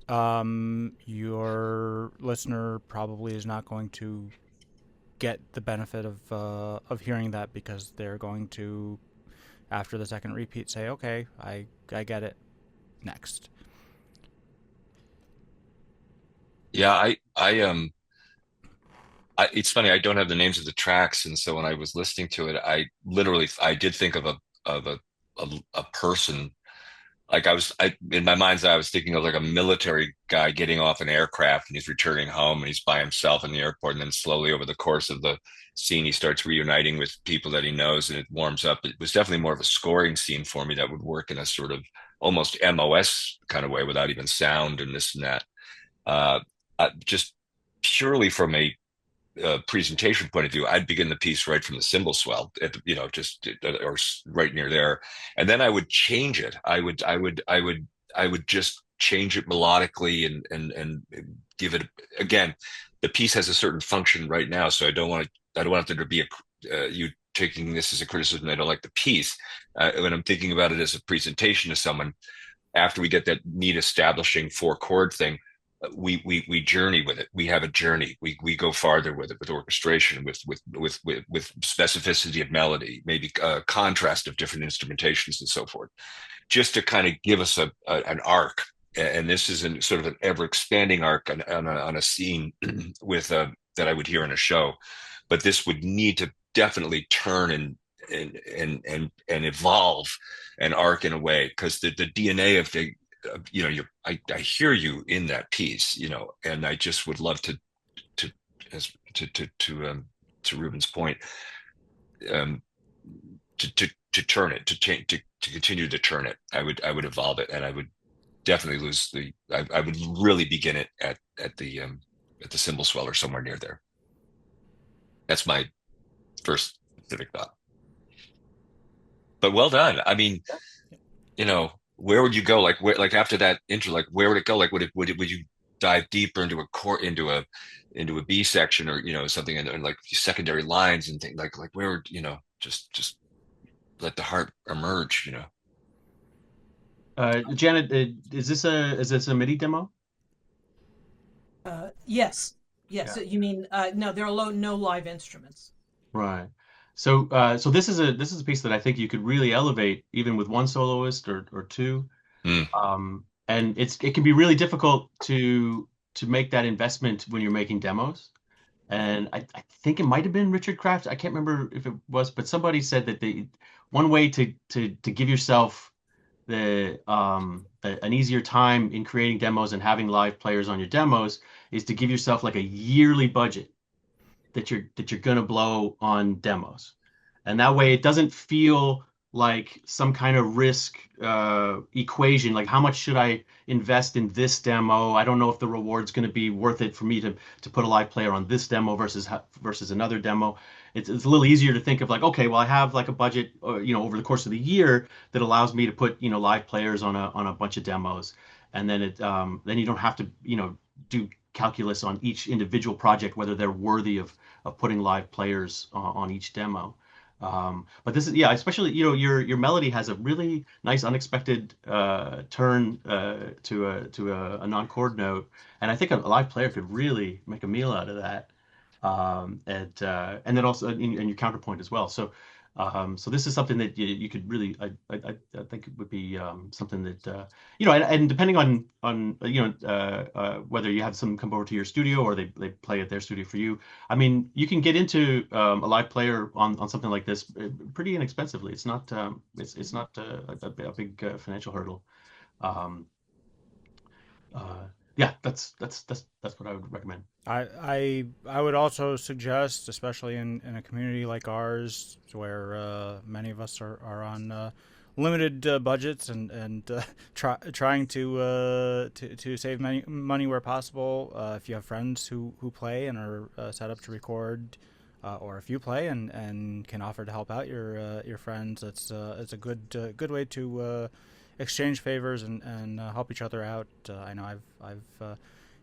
your listener probably is not going to get the benefit of hearing that, because they're going to, after the second repeat, say, "Okay, I get it." Next. Yeah, it's funny, I don't have the names of the tracks, and so when I was listening to it, I did think of a person. Like I in my mind's eye, I was thinking of like a military guy getting off an aircraft and he's returning home and he's by himself in the airport, and then slowly over the course of the scene he starts reuniting with people that he knows and it warms up. It was definitely more of a scoring scene for me that would work in a sort of almost MOS kind of way without even sound and this and that. Uh, just purely from a presentation point of view, I'd begin the piece right from the cymbal swell, just or right near there, and then I would change it. I would just change it melodically and give it again. The piece has a certain function right now, so I don't want there to be you taking this as a criticism. I don't like the piece. When I'm thinking about it as a presentation to someone, after we get that neat establishing four chord thing, we journey with it. We have a journey. We go farther with it, with orchestration, with specificity of melody, maybe contrast of different instrumentations and so forth, just to kind of give us an arc. And this is sort of an ever expanding arc on a scene with that I would hear in a show, but this would need to definitely turn and evolve and arc in a way, because the DNA of the I hear you in that piece, and I just would love to as to Ruben's point, um, to turn it, to change, to continue to turn it. I would evolve it, and I would definitely lose I would really begin it at the cymbal swell or somewhere near there. That's my first specific thought. But well done. I mean, where would you go? Like after that intro, like where would it go? Like would you dive deeper into a chord, into a B section, or something, and like secondary lines and things, like where would just let the heart emerge. Janet, is this a MIDI demo? Yes. Yes. Yeah. You mean no? There are no live instruments. Right. So this is a piece that I think you could really elevate even with one soloist or two. Mm. And it can be really difficult to make that investment when you're making demos. And I think it might have been Richard Kraft. I can't remember if it was, but somebody said that one way to give yourself an easier time in creating demos and having live players on your demos is to give yourself like a yearly budget that you're gonna blow on demos, and that way it doesn't feel like some kind of risk equation. Like, how much should I invest in this demo? I don't know if the reward's going to be worth it for me to put a live player on this demo versus another demo. It's a little easier to think of like, okay, well, I have like a budget, over the course of the year that allows me to put live players on a bunch of demos, and then then you don't have to do calculus on each individual project whether they're worthy of putting live players on each demo. But this is, yeah, especially, your melody has a really nice unexpected turn to a non-chord note, and I think a live player could really make a meal out of that. And then also and your counterpoint as well. So this is something that you could really, I think it would be something that and depending on whether you have someone come over to your studio or they play at their studio for you. I mean, you can get into a live player on something like this pretty inexpensively. It's not a big financial hurdle. Um, yeah, that's what I would recommend. I would also suggest, especially in a community like ours, where many of us are on limited budgets and trying to save money where possible. If you have friends who play and are set up to record, or if you play and can offer to help out your friends, it's a good way to exchange favors and help each other out. I know I've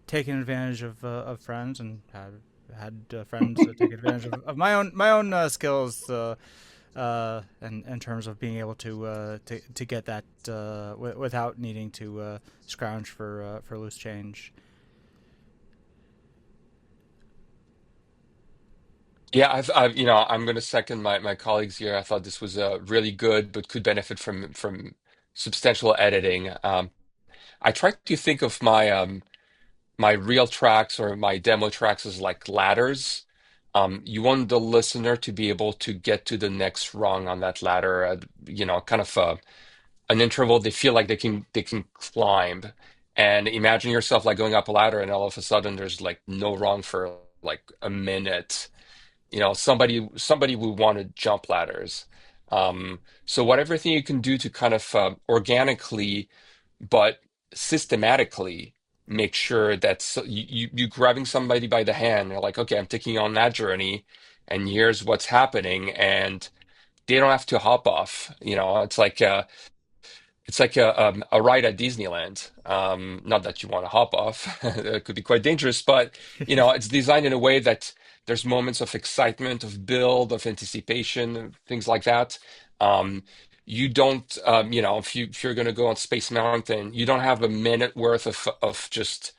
taken advantage of friends and had friends take advantage of my own skills in terms of being able to get that without needing to scrounge for loose change. Yeah, I'm going to second my colleagues here. I thought this was really good, but could benefit from substantial editing. I tried to think of my real tracks or my demo tracks as like ladders. You want the listener to be able to get to the next rung on that ladder, kind of an interval they feel like they can climb. And imagine yourself like going up a ladder, and all of a sudden there's like no rung for like a minute. Somebody would want to jump ladders. So whatever thing you can do to kind of organically but systematically make sure that you grabbing somebody by the hand, you're like, okay, I'm taking you on that journey, and here's what's happening, and they don't have to hop off. It's like a ride at Disneyland. Not that you want to hop off; it could be quite dangerous. But it's designed in a way that there's moments of excitement, of build, of anticipation, things like that. Um, you don't, if you're going to go on Space Mountain, you don't have a minute worth of just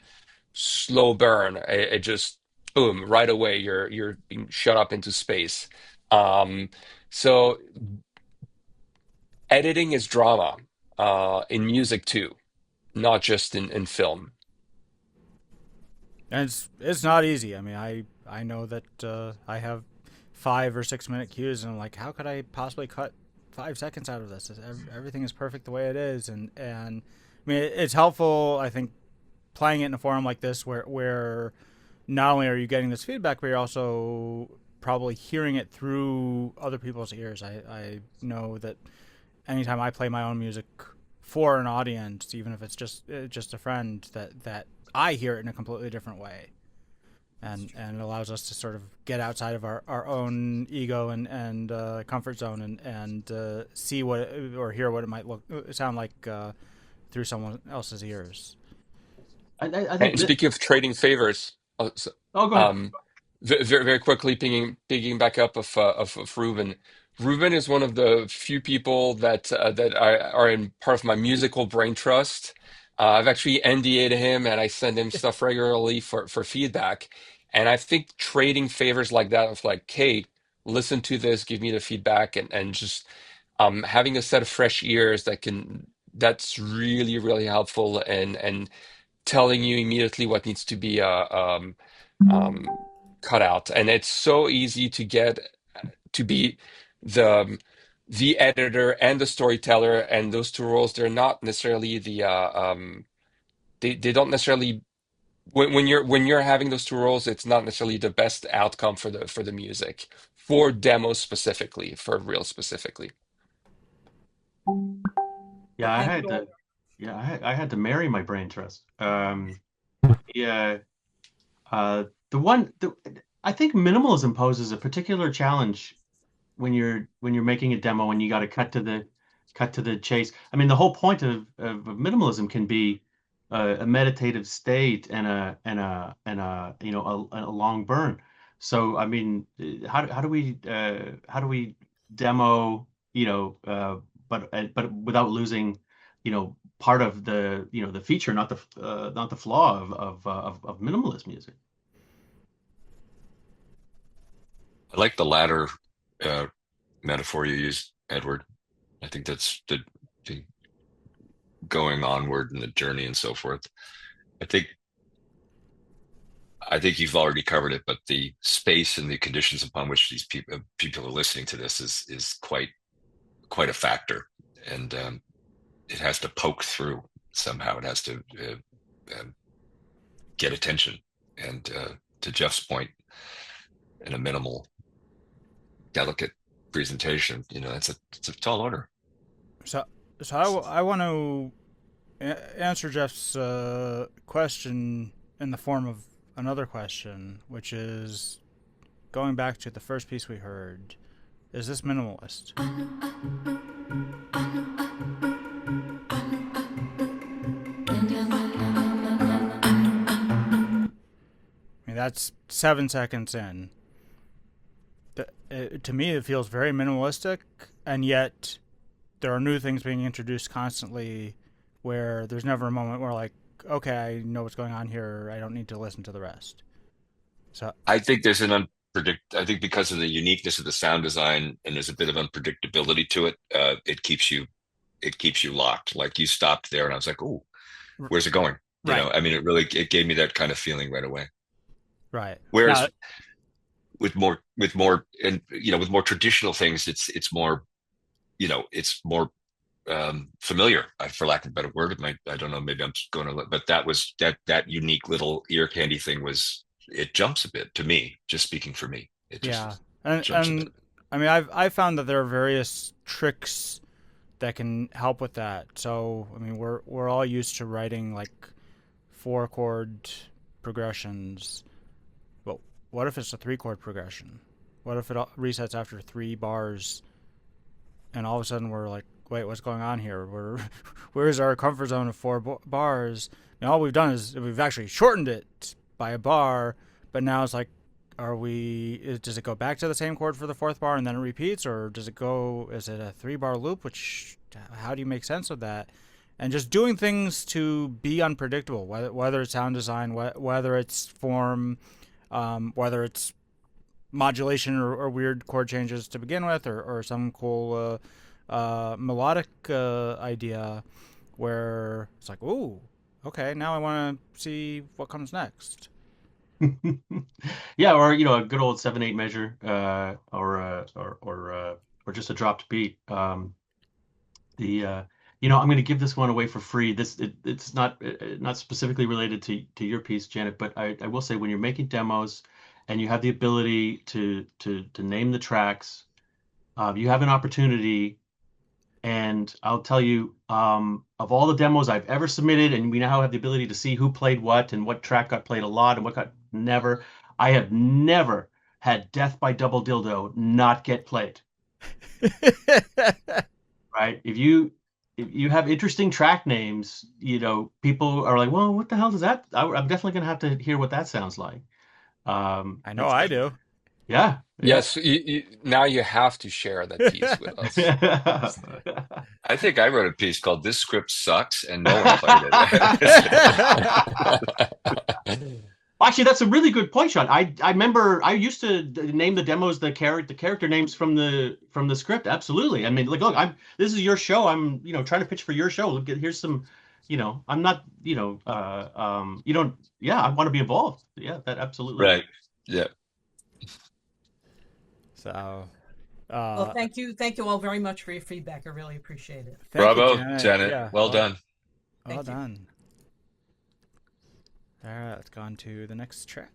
slow burn. It just boom right away. You're being shut up into space. Um, so editing is drama in music too, not just in film. And it's not easy. I mean, I know that I have 5 or 6 minute cues, and I'm like, how could I possibly cut 5 seconds out of this? Everything is perfect the way it is, and I mean, it's helpful. I think playing it in a forum like this, where not only are you getting this feedback, but you're also probably hearing it through other people's ears. I know that anytime I play my own music for an audience, even if it's just a friend, that I hear it in a completely different way, and it allows us to sort of get outside of our own ego and comfort zone and see what or hear what it might sound like through someone else's ears. I think And speaking of trading favors, oh, go ahead. um, very, very quickly picking back up of Ruben. Ruben is one of the few people that are in part of my musical brain trust. I've actually NDA'd him, and I send him stuff regularly for feedback. And I think trading favors like that of like, hey, listen to this, give me the feedback, and just having a set of fresh ears that's really, really helpful and telling you immediately what needs to be um, cut out. And it's so easy to get to be the the editor and the storyteller, and those two roles, they're not necessarily they don't necessarily when you're having those two roles, it's not necessarily the best outcome for the music, for demos specifically, for real specifically. Yeah, I Thank had you all. to. Yeah, I had to marry my brain trust. Yeah, the one, I think minimalism poses a particular challenge when you're making a demo and you got to cut to the chase. I mean, the whole point of minimalism can be a meditative state and a a long burn. So I mean, how do we demo but without losing part of the feature, not the flaw of minimalist music. I like the latter metaphor you used, Edward. I think that's the going onward in the journey and so forth. I think you've already covered it, but the space and the conditions upon which these people are listening to this is quite a factor, and it has to poke through somehow. It has to get attention, and to Jeff's point, in a minimal, delicate presentation, it's a tall order. So I want to answer Jeff's question in the form of another question, which is going back to the first piece we heard. Is this minimalist? I mean, that's 7 seconds in. To me, it feels very minimalistic, and yet there are new things being introduced constantly where there's never a moment where, like, okay, I know what's going on here. I don't need to listen to the rest. So I think there's I think because of the uniqueness of the sound design and there's a bit of unpredictability to it, it keeps you locked. Like you stopped there and I was like, "Ooh, where's it going?" Right. I mean, it gave me that kind of feeling right away. Right. Whereas now, with more and with more traditional things, it's more, it's more familiar, for lack of a better word. I don't know, maybe I'm just going to, but that was that unique little ear candy thing it jumps a bit to me, just speaking for me. It just jumps a bit. I mean, I've found that there are various tricks that can help with that. So, I mean, we're all used to writing like 4-chord progressions. Well, what if it's a 3-chord progression? What if it resets after 3 bars, and all of a sudden we're like, wait, what's going on here? Where's our comfort zone of 4 bars? And all we've done is we've actually shortened it by a bar, but now it's like, does it go back to the same chord for the 4th bar and then it repeats, or is it a 3-bar loop? How do you make sense of that? And just doing things to be unpredictable, whether it's sound design, whether it's form, whether it's modulation or weird chord changes to begin with, or some cool melodic idea where it's like, ooh, okay, now I want to see what comes next. Yeah, or a good old 7/8 measure, or just a dropped beat. I'm going to give this one away for free. It's not specifically related to your piece, Janet, but I will say, when you're making demos and you have the ability to name the tracks, you have an opportunity. And I'll tell you, of all the demos I've ever submitted, and we now have the ability to see who played what and what track got played a lot and what got never, I have never had Death by Double Dildo not get played. Right? If you have interesting track names, people are like, well, what the hell does that? I'm definitely going to have to hear what that sounds like. I know I do. Yeah. Yes, now you have to share that piece with us. I think I wrote a piece called "This Script Sucks" and no one played it. Actually, that's a really good point, Sean. I remember I used to name the demos the character names from the script. Absolutely. I mean, like, look, this is your show. I'm trying to pitch for your show. Look, here's some, I'm not, you don't. Yeah, I want to be involved. Yeah, that absolutely. Right. Yeah. So, well, thank you all very much for your feedback. I really appreciate it. Bravo, you, Janet. Yeah, well done. Well done. All right, let's go on to the next track.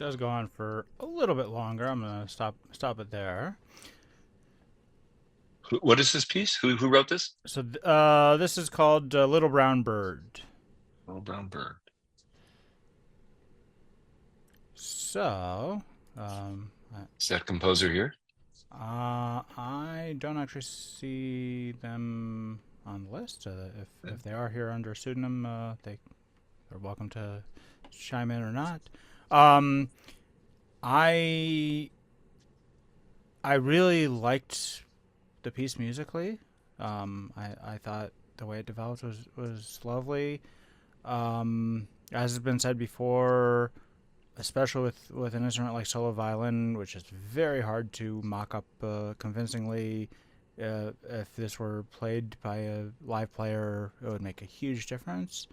does go on for a little bit longer. I'm gonna stop it there. What is this piece? Who wrote this? So this is called Little Brown Bird. Little Brown Bird. So, Is that composer here? I don't actually see them on the list. If they are here under pseudonym, they are welcome to chime in or not. I really liked the piece musically. I thought the way it developed was lovely. As has been said before, especially with an instrument like solo violin, which is very hard to mock up convincingly. If this were played by a live player, it would make a huge difference.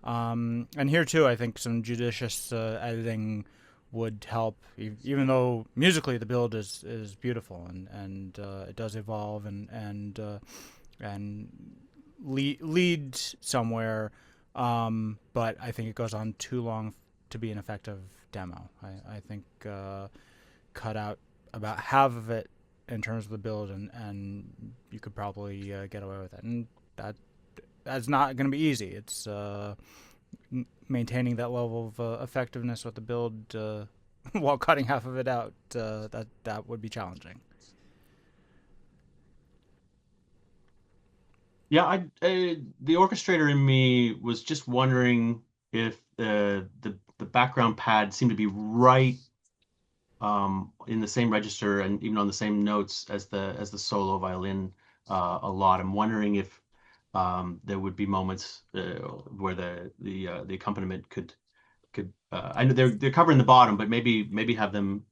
And here too, I think some judicious editing would help, even though musically the build is beautiful and it does evolve and lead somewhere. But I think it goes on too long to be an effective demo. I think cut out about half of it in terms of the build, and you could probably get away with it. And that's not going to be easy. It's maintaining that level of effectiveness with the build while cutting half of it out. That would be challenging. Yeah, the orchestrator in me was just wondering if the background pad seemed to be right in the same register and even on the same notes as the solo violin a lot. I'm wondering if there would be moments where the accompaniment could I know they're covering the bottom, but maybe have them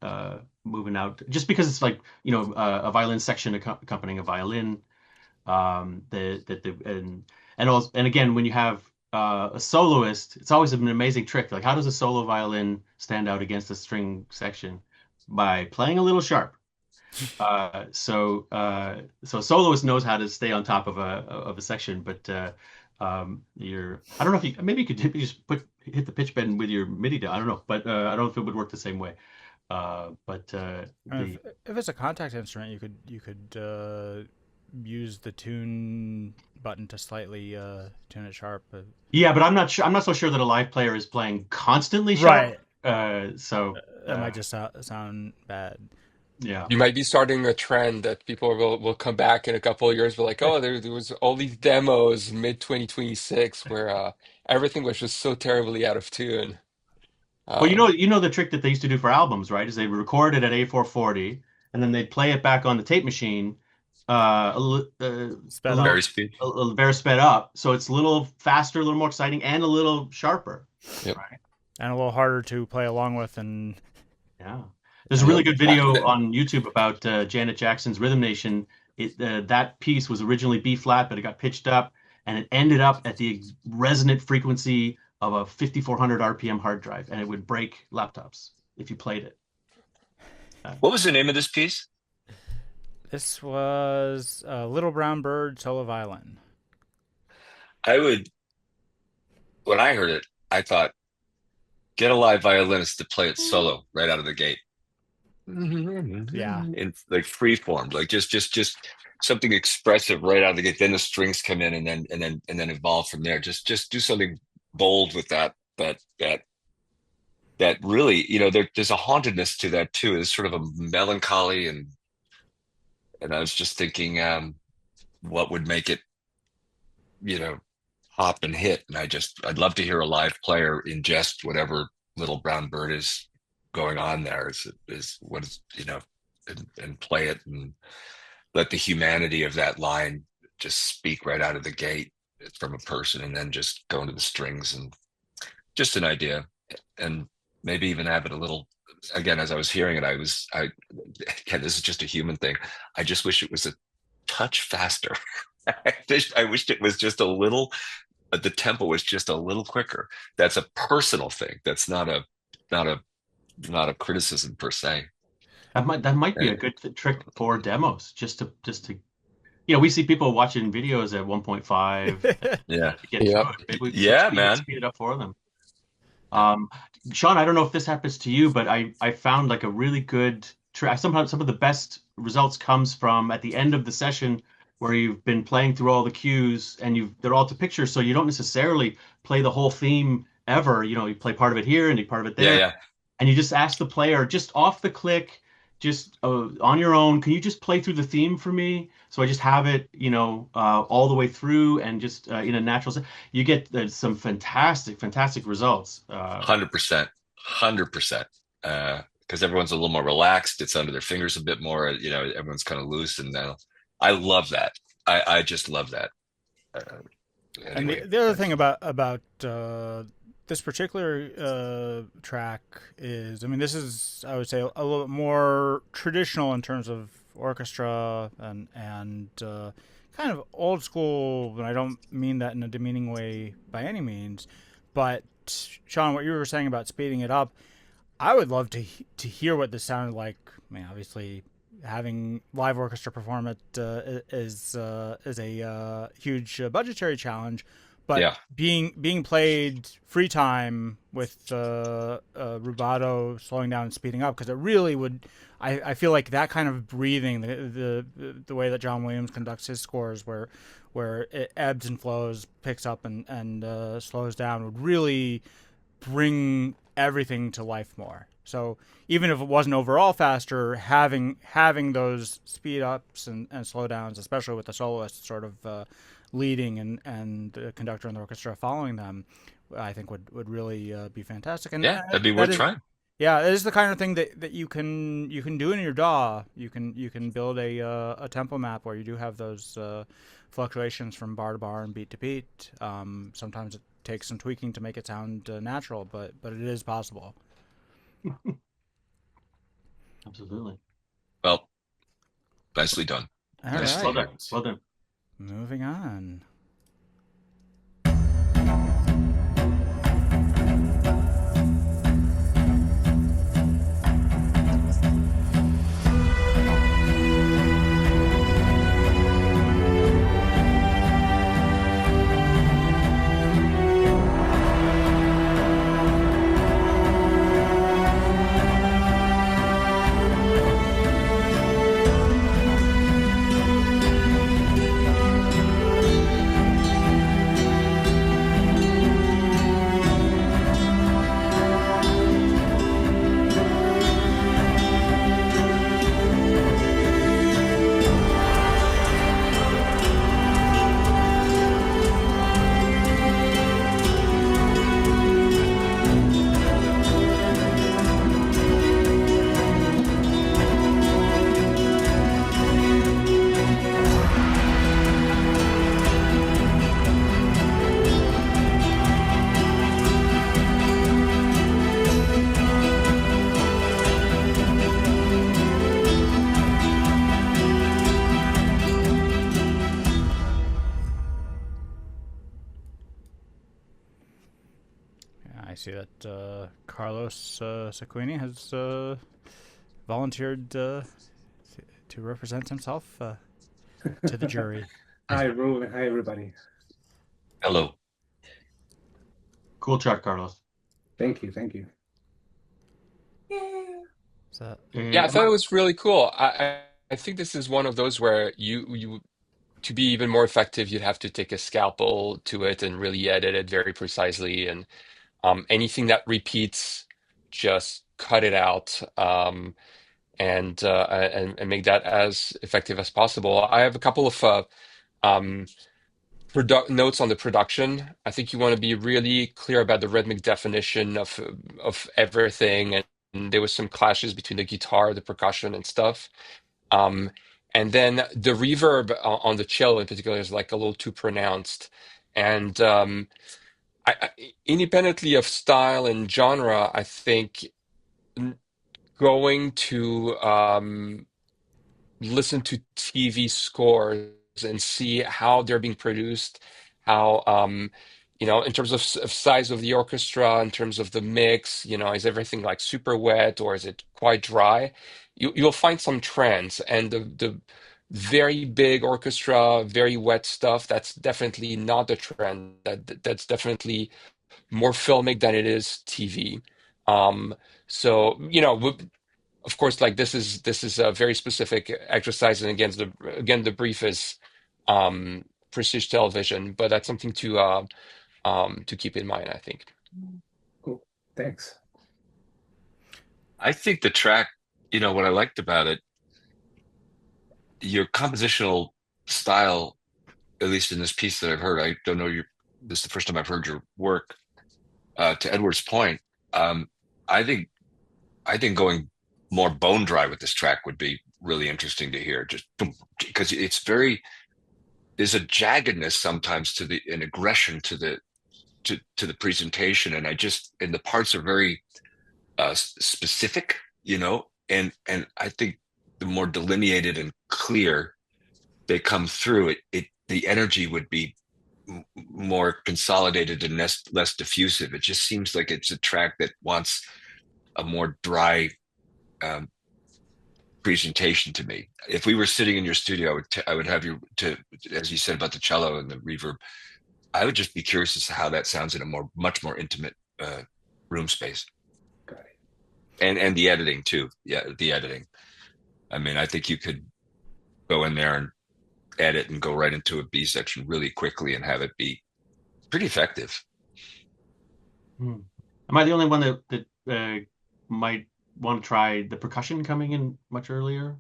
moving out, just because it's like, a violin section accompanying a violin. And again, when you have a soloist, it's always an amazing trick. Like, how does a solo violin stand out against a string section? By playing a little sharp. So a soloist knows how to stay on top of a section, but I don't know if you could just hit the pitch bend with your MIDI. I don't know, but I don't know if it would work the same way. If it's a contact instrument, you could use the tune button to slightly tune it sharp. Yeah, but I'm not so sure that a live player is playing constantly sharp. Right. So that might just sound bad. Yeah. You might be starting a trend that people will come back in a couple of years, be like, oh, there was all these demos mid 2026 where everything was just so terribly out of tune. Well, you know the trick that they used to do for albums, right? Is they would record it at A440 and then they'd play it back on the tape machine, Very speed. very sped up, so it's a little faster, a little more exciting, and a little sharper. Yep. Right? And a little harder to play along with. And yeah, there's a really good video on YouTube about Janet Jackson's Rhythm Nation. That piece was originally B flat, but it got pitched up, and it ended up at the resonant frequency of a 5,400 RPM hard drive, and it would break laptops if you played it. What was the name of this piece? This was Little Brown Bird solo violin. When I heard it, I thought, get a live violinist to play it solo right out of the gate. Yeah. In like free form, like just something expressive right out of the gate. Then the strings come in and then evolve from there. Just do something bold with that really, there's a hauntedness to that too. There's sort of a melancholy, and I was just thinking, what would make it, hop and hit. And I'd love to hear a live player ingest whatever Little Brown Bird is going on there, is what is, and play it and let the humanity of that line just speak right out of the gate from a person, and then just go into the strings. And just an idea, and maybe even have it a little, again, as I was hearing it, again, this is just a human thing. I just wish it was a touch faster. I wished it was just a little, the tempo was just a little quicker. That's a personal thing. That's not a criticism per se. That might be a good trick for demos, just to we see people watching videos at 1.5. Yeah. To get through it. Maybe man. speed it up for them. Um, Sean, I don't know if this happens to you, but I found like a really good track. Sometimes some of the best results comes from at the end of the session where you've been playing through all the cues and they're all to picture, so you don't necessarily play the whole theme ever. You know, you play part of it here and you part of it Yeah, there, yeah. and you just ask the player just off the click, just on your own, can you just play through the theme for me? So I just have it, all the way through and just in a natural. You get some fantastic, fantastic results. 100%. 100%. Because everyone's a little more relaxed. It's under their fingers a bit more. Everyone's kind of loose, and I love that. I just love that. And Anyway, the other thing about this particular track is, I mean, this is, I would say, a little bit more traditional in terms of orchestra and kind of old school. And I don't mean that in a demeaning way by any means. But Sean, what you were saying about speeding it up, I would love to hear what this sounded like. I mean, obviously, having live orchestra perform it is a huge budgetary challenge, but yeah. being played free time with rubato slowing down and speeding up, because it really would. I feel like that kind of breathing, the way that John Williams conducts his scores, where it ebbs and flows, picks up and slows down, would really bring everything to life more. So even if it wasn't overall faster, having those speed ups and slow downs, especially with the soloist sort of leading and the conductor and the orchestra following them, I think would really be fantastic. And Yeah, that'd be worth trying. yeah, it is the kind of thing that you can do in your DAW. You can build a tempo map where you do have those fluctuations from bar to bar and beat to beat. Sometimes it takes some tweaking to make it sound natural, but it is possible. Absolutely. Well, nicely done. All Nice right. Well done. Well done. Moving on. I see that Carlos Sequini has volunteered to represent himself to the jury. Hi, Ruben. Hi, everybody. Hello. Cool track, Carlos. Thank you. Thank you. So, Yeah, I thought it was really cool. I think this is one of those where you to be even more effective, you'd have to take a scalpel to it and really edit it very precisely. And anything that repeats, just cut it out and make that as effective as possible. I have a couple of um, notes on the production. I think you want to be really clear about the rhythmic definition of everything, and there was some clashes between the guitar, the percussion, and stuff. Um, and then the reverb on the cello in particular is like a little too pronounced. And independently of style and genre, I think going to listen to TV scores and see how they're being produced, how in terms of size of the orchestra, in terms of the mix, is everything like super wet or is it quite dry? You'll find some trends, and the very big orchestra, very wet stuff, that's definitely not the trend. That's definitely more filmic than it is TV. So of course, like this is a very specific exercise, and again the brief is prestige television, but that's something to keep in mind, I think. Cool. Thanks. I think the track, what I liked about it, your compositional style, at least in this piece that I've heard, I don't know this is the first time I've heard your work. To Edward's point, I think going more bone dry with this track would be really interesting to hear, just because there's a jaggedness sometimes to an aggression to the presentation, and the parts are very specific, and I think the more delineated and clear they come through, the energy would be more consolidated and less diffusive. It just seems like it's a track that wants a more dry presentation to me. If we were sitting in your studio, I would have you to, as you said about the cello and the reverb, I would just be curious as to how that sounds in a much more intimate room space. Got it. And the editing too. Yeah, the editing. I mean, I think you could go in there and edit and go right into a B section really quickly and have it be pretty effective. Am I the only one that might want to try the percussion coming in much earlier?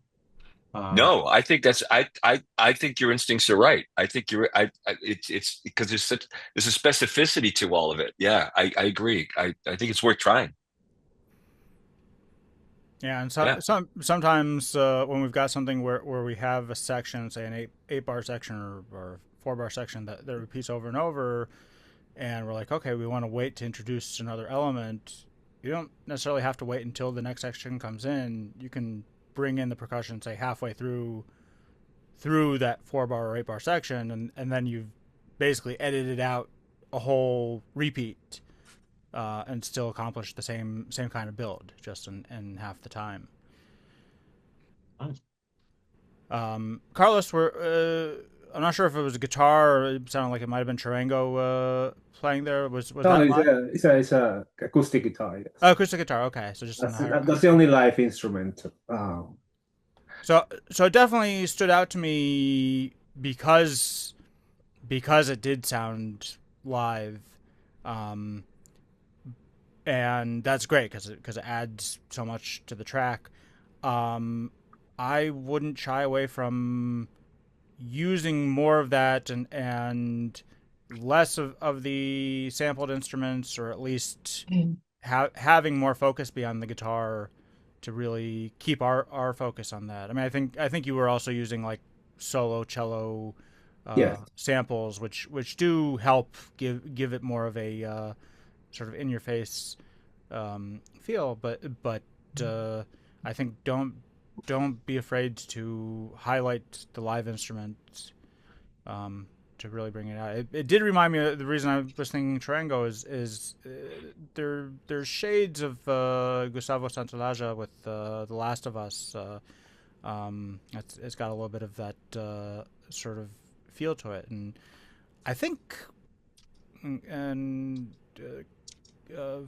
No, I think I think your instincts are right. I think it's because there's a specificity to all of it. Yeah, I agree. I think it's worth trying. Yeah, and sometimes when we've got something where we have a section, say an eight bar section or 4-bar section that repeats over and over, and we're like, okay, we want to wait to introduce another element. You don't necessarily have to wait until the next section comes in. You can bring in the percussion, say halfway through that 4-bar or 8-bar section, and then you've basically edited out a whole repeat. And still accomplish the same kind of build, just in half the time. Nice. Carlos, I'm not sure if it was a guitar or it sounded like it might have been Charango playing there. Was No, that live? it's a acoustic guitar. Yes. Oh, acoustic guitar. Okay, so just That's the only live instrument. So it definitely stood out to me because it did sound live. And that's great because it adds so much to the track. I wouldn't shy away from using more of that and less of the sampled instruments, or at least having more focus beyond the guitar to really keep our focus on that. I mean, I think you were also using like solo cello samples, which do help give it more of a sort of in your face feel, but I think don't be afraid to highlight the live instruments to really bring it out. It did remind me of the reason I was thinking Charango is there's shades of Gustavo Santaolalla with The Last of Us. It's got a little bit of that sort of feel to it, and I think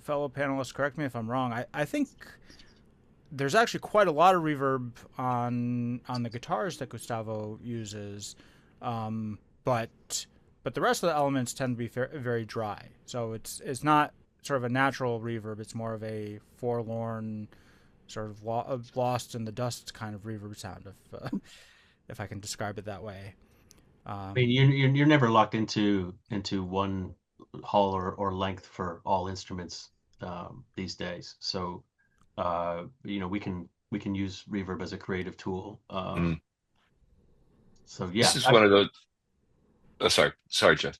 fellow panelists, correct me if I'm wrong. I think there's actually quite a lot of reverb on the guitars that Gustavo uses, but the rest of the elements tend to be very dry. So it's not sort of a natural reverb. It's more of a forlorn, sort of lost in the dust kind of reverb sound, if I can describe it that way. I mean, you're never locked into one hull or length for all instruments these days. So we can use reverb as a creative tool. So yeah, this is one of those. Oh, sorry, Jeff.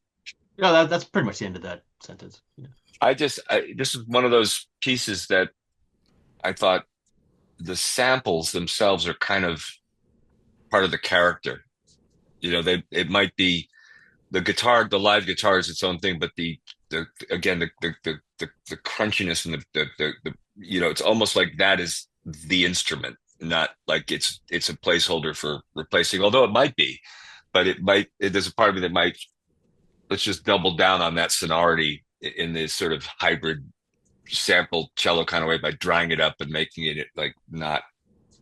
No, that's pretty much the end of that sentence. Yeah. This is one of those pieces that I thought the samples themselves are kind of part of the character. It might be the live guitar is its own thing, but the crunchiness and the it's almost like that is the instrument, not like it's a placeholder for replacing, although it might be, but there's a part of me that might, let's just double down on that sonority in this sort of hybrid sample cello kind of way by drying it up and making it like not,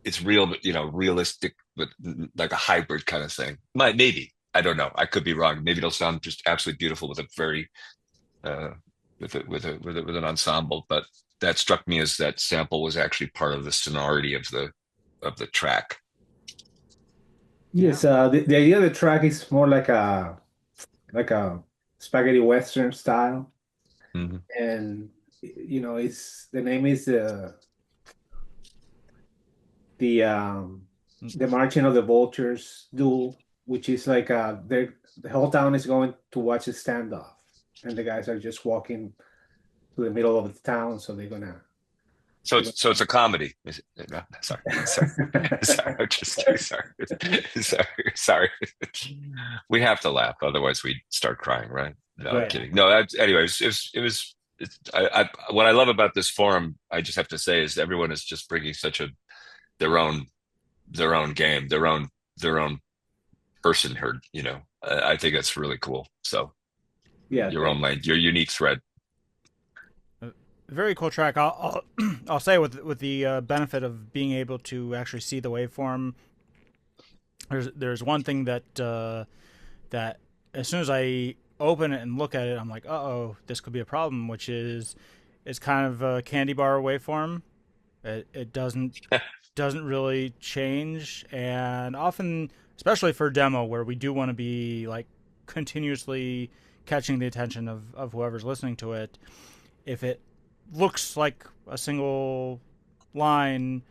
it's real, but realistic, but like a hybrid kind of thing. Maybe, I don't know. I could be wrong. Maybe it'll sound just absolutely beautiful with a very with an ensemble. But that struck me as that sample was actually part of the sonority of the track. Yes, the idea of the track is more like a spaghetti western style, Mm-hmm. and it's the name is the Marching of the Vultures duel, which is like the whole town is going to watch a standoff, and the guys are just walking to the middle of the town, so they're gonna. So it's a comedy. Is it? No, sorry. I'm just kidding. Sorry. We have to laugh, otherwise we'd start crying, right? No, I'm Right. kidding. No, anyways, what I love about this forum, I just have to say, is everyone is just bringing such their own game, their own personhood. I think that's really cool. So Yeah, your own lane, your unique thread. Very cool track. I'll say with the benefit of being able to actually see the waveform. There's one thing that that as soon as I open it and look at it, I'm like, uh-oh, this could be a problem. Which is, it's kind of a candy bar waveform. It doesn't really change, and often, especially for a demo where we do want to be like continuously catching the attention of whoever's listening to it, if it looks like a single line,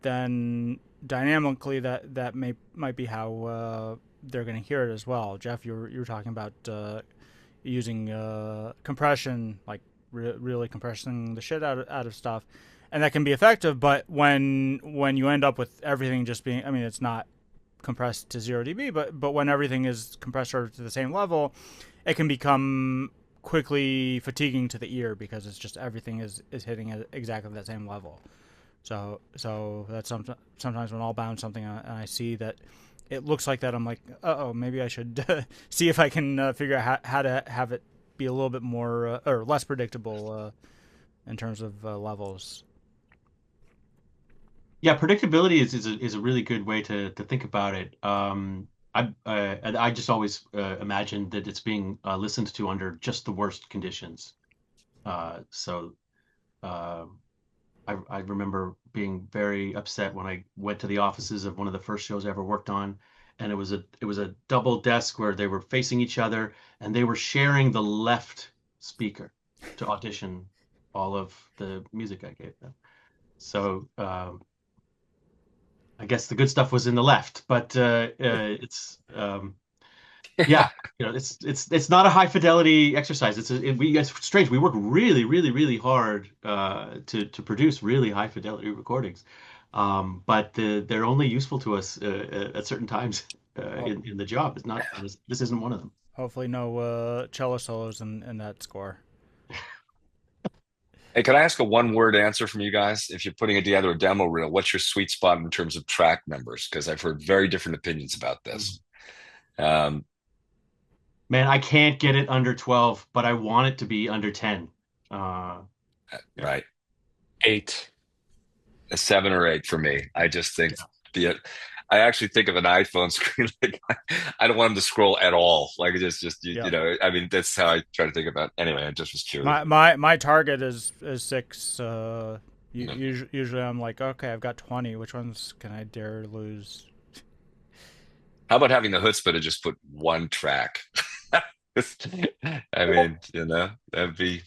then dynamically that might be how they're going to hear it as well. Jeff, you were talking about using compression, like really compressing the shit out of stuff, and that can be effective. But when you end up with everything just being, I mean, it's not compressed to 0 dB, but when everything is compressed to the same level, it can become quickly fatiguing to the ear because it's just everything is hitting at exactly that same level. So that's sometimes when I'll bounce something and I see that it looks like that, I'm like, uh-oh, maybe I should see if I can figure out how to have it be a little bit more or less predictable in terms of levels. Yeah, predictability is a really good way to think about it. I just always imagine that it's being listened to under just the worst conditions. So I remember being very upset when I went to the offices of one of the first shows I ever worked on, and it was a double desk where they were facing each other and they were sharing the left speaker to audition all of the music I gave them. So I guess the good stuff was in the left, but it's yeah, it's not a high fidelity exercise. It's strange. We work really, really, really hard to produce really high fidelity recordings, but they're only useful to us at certain times in the job. It's not. This isn't one of them. Hopefully, no cello solos in that score. Hey, can I ask a one-word answer from you guys? If you're putting together a demo reel, what's your sweet spot in terms of track numbers? Because I've heard very different opinions about this. Man, I can't get it under 12, but I want it to be under 10. Right. 8. A 7 or 8 for me. I just think I actually think of an iPhone screen like I don't want them to scroll at all. Like you know, I mean, that's how I try to think about it. Anyway, I just was curious. My target is 6. Usually I'm like, okay, I've got 20. Which ones can I dare lose? How about having the chutzpah to just put one track? I mean, that'd be.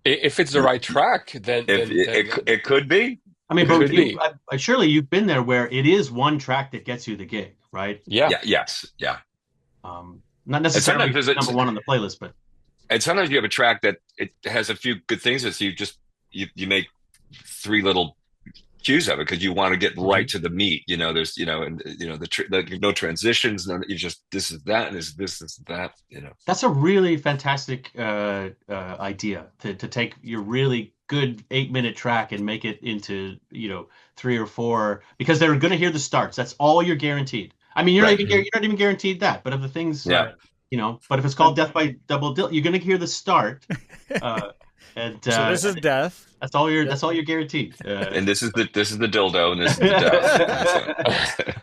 If it's the right track, then It could be. I mean, but surely you've been there where it is one track that gets you the gig, right? Yeah. Yes. Yeah. Not necessarily number one on the playlist, but. And sometimes you have a track that it has a few good things that you make 3 little cues of it because you want to get right to the meat. There's no transitions. You just this is that and this is that. That's a really fantastic idea to take your really good 8-minute track and make it into 3 or 4 because they're going to hear the starts. That's all you're guaranteed. I mean, you're not even guaranteed that, but of the things, But if it's called Death by Double Dill, you're gonna hear the start, and So this is death. that's all you're guaranteed. And this is the dildo, and this is the death.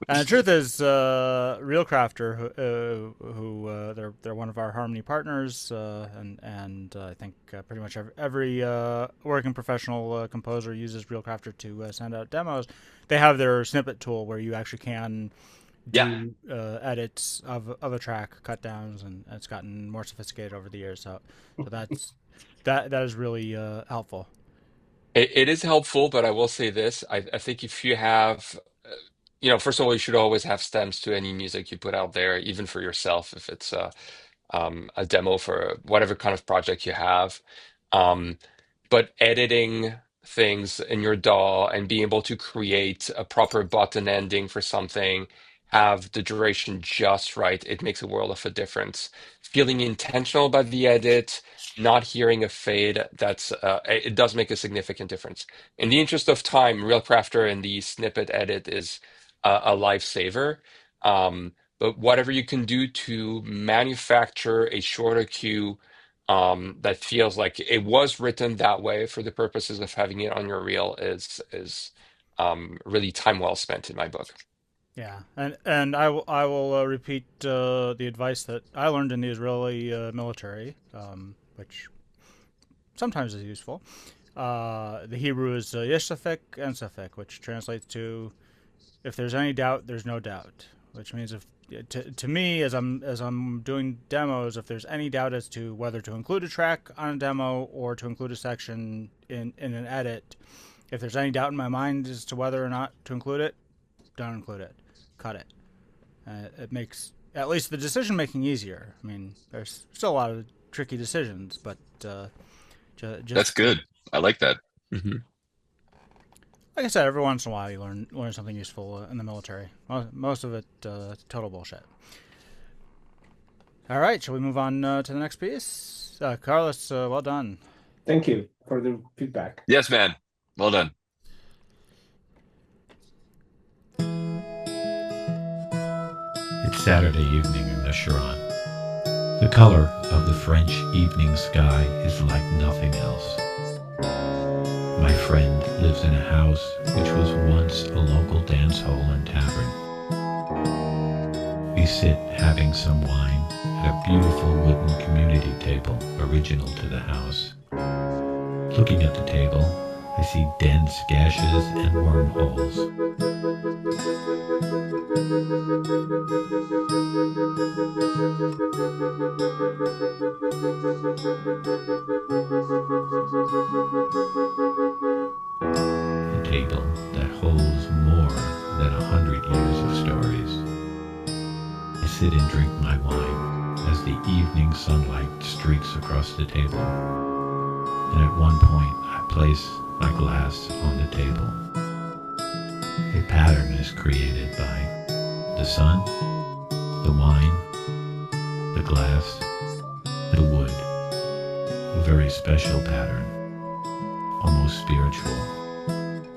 And the truth is, Real Crafter, who they're one of our Harmony partners, and I think pretty much every working professional composer uses Real Crafter to send out demos. They have their snippet tool where you actually can do edits of a track, cut downs, and it's gotten more sophisticated over the years. So that is really helpful. It is helpful, but I will say this. I think if you have, first of all, you should always have stems to any music you put out there, even for yourself, if it's a demo for whatever kind of project you have. Um, but editing things in your DAW and being able to create a proper button ending for something, have the duration just right, it makes a world of a difference. Feeling intentional about the edit, not hearing a fade, it does make a significant difference. In the interest of time, Real Crafter and the snippet edit is a lifesaver. But whatever you can do to manufacture a shorter cue that feels like it was written that way for the purposes of having it on your reel is really time well spent in my book. Yeah, and I will repeat the advice that I learned in the Israeli military, which sometimes is useful. The Hebrew is yesh safek and safek, which translates to if there's any doubt, there's no doubt. Which means if to me, as I'm doing demos, if there's any doubt as to whether to include a track on a demo or to include a section in an edit, if there's any doubt in my mind as to whether or not to include it, don't include it. Cut it. It makes at least the decision making easier. I mean, there's still a lot of tricky decisions, but just That's good. I like that. Mm-hmm. Like I said, every once in a while you learn something useful in the military. Most of it total bullshit. All right, shall we move on to the next piece? Carlos, well done. Thank you for the feedback. Yes, man. Well done. It's Saturday evening in the Sharon. The color of the French evening sky is like nothing else. My friend lives in a house which was once a local dance hall and tavern. We sit having some wine at a beautiful wooden community table original to the house. Looking at the table, I see dense gashes and wormholes. A table that holds more than 100 years of stories. I sit and drink my wine as the evening sunlight streaks across the table. And at one point, I place my glass on the table. A pattern is created by the sun, the wine, the glass, the wood. A very special pattern, almost spiritual.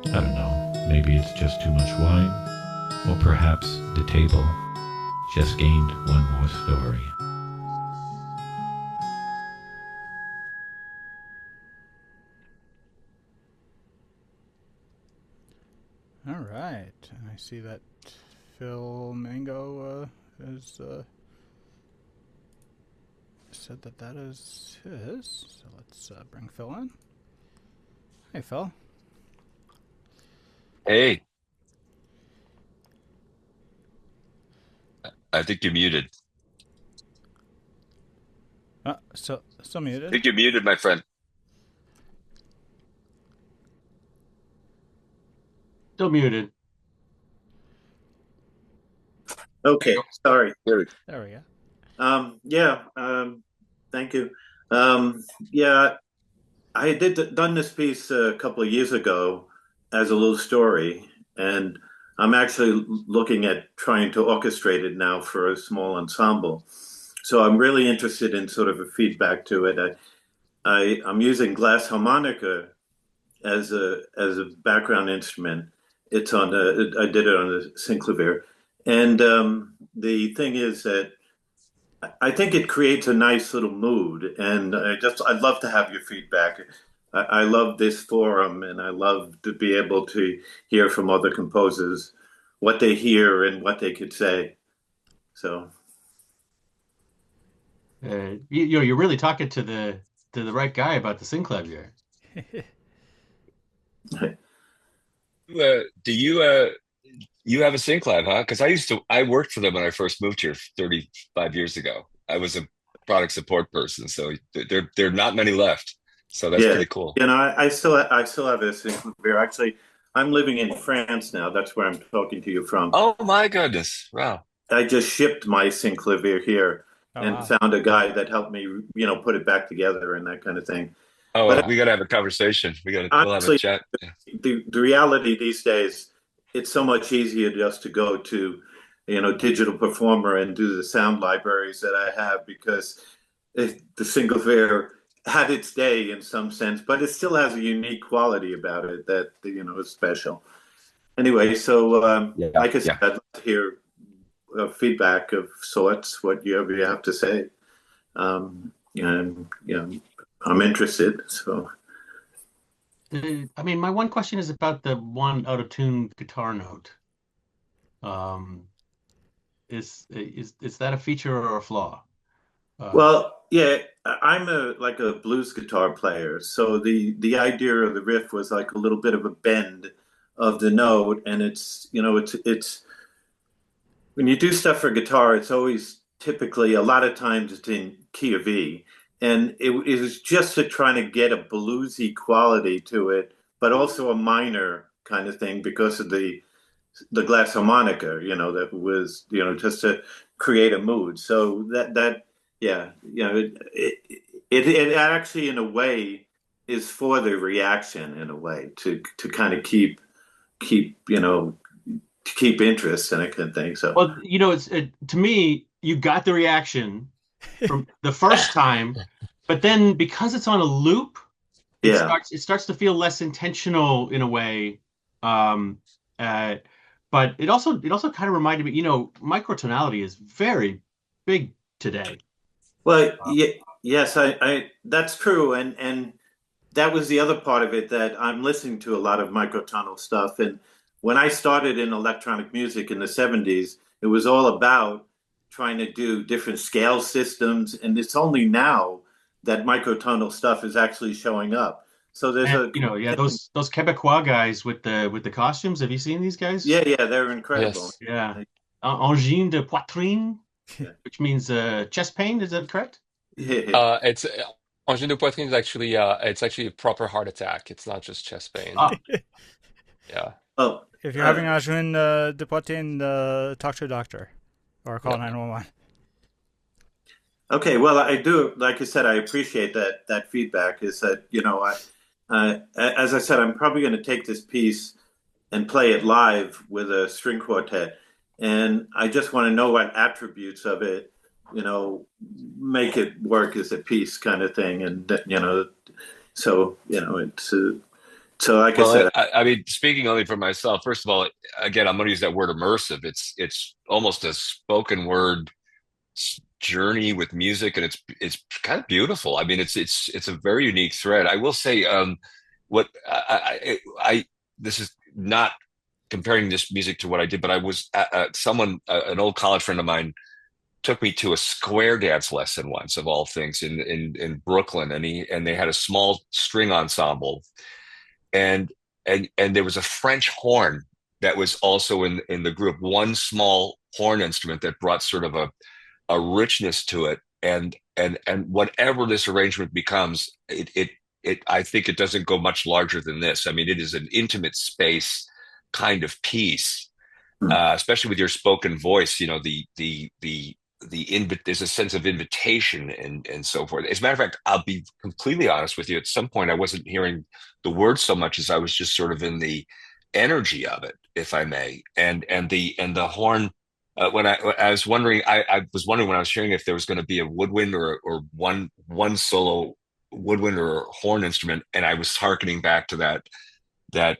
I don't know, maybe it's just too much wine, or perhaps the table just gained one more story. All right, and I see that Phil Mango has said that is his. So let's bring Phil in. Hey, Phil. Hey. I think you're muted. Still I muted. think you're muted, my friend. Still muted. Okay, sorry. There we go. Thank you. Yeah, I had done this piece a couple of years ago as a little story, and I'm actually looking at trying to orchestrate it now for a small ensemble. So I'm really interested in sort of a feedback to it. I'm using glass harmonica as a background instrument. It's on I did it on the synclavier. And the thing is that I think it creates a nice little mood, and I'd love to have your feedback. I love this forum, and I love to be able to hear from other composers what they hear and what they could say. So, You're really talking to the right guy about the synclavier. Do you have a synclav, huh? Because I worked for them when I first moved here 35 years ago. I was a product support person, so there are not many left. So that's yeah, pretty cool. I still have this in here. Actually, I'm living in France now. That's where I'm talking to you from. Oh my goodness! Wow. I just shipped my synclavier here Oh, and wow. found a guy that helped me, put it back together and that kind of thing. Oh, But we got to have a conversation. We'll have a honestly, chat. the reality these days, it's so much easier just to go to, Digital Performer and do the sound libraries that I have because the single fair had its day in some sense, but it still has a unique quality about it that is special. Anyway, so Yeah, like I said, yeah. I'd love to hear feedback of sorts, whatever you have to say. And I'm interested. So. I mean, my one question is about the one out of tune guitar note. Um, is that a feature or a flaw? Well, yeah, I'm like a blues guitar player, so the idea of the riff was like a little bit of a bend of the note, and it's when you do stuff for guitar, it's always typically a lot of times it's in key of E, and it was just to try to get a bluesy quality to it, but also a minor kind of thing because of the glass harmonica, that was, just to create a mood. So yeah, it actually, in a way, is for the reaction, in a way, to kind of keep, to keep interest and that kind of thing. So, Well, to me, you got the reaction from the first time, but then because it's on a loop, yeah. it starts to feel less intentional in a way. Um, uh, but it also kind of reminded me, microtonality is very big today. Well, Uh, yeah, yes, that's true, and that was the other part of it that I'm listening to a lot of microtonal stuff. And when I started in electronic music in the 70s, it was all about trying to do different scale systems. And it's only now that microtonal stuff is actually showing up. So there's and a, yeah, those Quebecois guys with the costumes. Have you seen these guys? yeah, they're incredible. Yes. Yeah, angine de poitrine, Yeah. which means chest pain. Is that correct? It's angine de poitrine is actually it's actually a proper heart attack. It's not just chest pain. Ah, Yeah. Oh, If you're having angine de poitrine, talk to a doctor or call Yeah. 911. okay. Well, I do, like I said, I appreciate that feedback. Is that as I said, I'm probably going to take this piece and play it live with a string quartet. And I just want to know what attributes of it, make it work as a piece kind of thing. And, so, it's, so like I Well, said, I mean, speaking only for myself, first of all, again, I'm going to use that word immersive. It's almost a spoken word journey with music, and it's kind of beautiful. I mean, it's a very unique thread. I will say, what I this is not comparing this music to what I did, but I was an old college friend of mine took me to a square dance lesson once, of all things, in Brooklyn, and they had a small string ensemble, and and there was a French horn that was also in the group, one small horn instrument that brought sort of a richness to it, and whatever this arrangement becomes, it I think it doesn't go much larger than this. I mean, it is an intimate space kind of piece, especially with your spoken voice. There's a sense of invitation and so forth. As a matter of fact, I'll be completely honest with you. At some point, I wasn't hearing the words so much as I was just sort of in the energy of it, if I may. And the horn. When I was wondering, I was wondering when I was hearing if there was going to be a woodwind or one solo woodwind or horn instrument, and I was harkening back to that that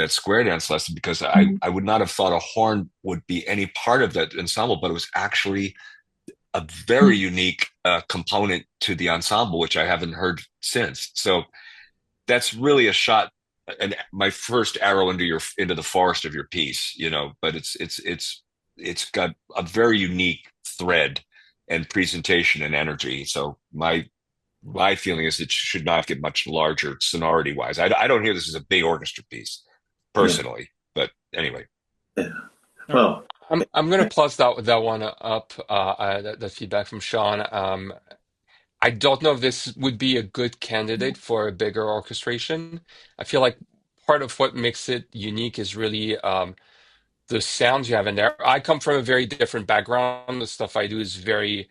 square dance lesson, because I would not have thought a horn would be any part of that ensemble, but it was actually a very unique component to the ensemble, which I haven't heard since. So that's really a shot, and my first arrow into the forest of your piece, but it's got a very unique thread and presentation and energy. So my feeling is it should not get much larger sonority wise. I don't hear this as a big orchestra piece personally, but anyway. Yeah. Well, I'm gonna plus that one up. The feedback from Sean. I don't know if this would be a good candidate for a bigger orchestration. I feel like part of what makes it unique is really the sounds you have in there. I come from a very different background. The stuff I do is very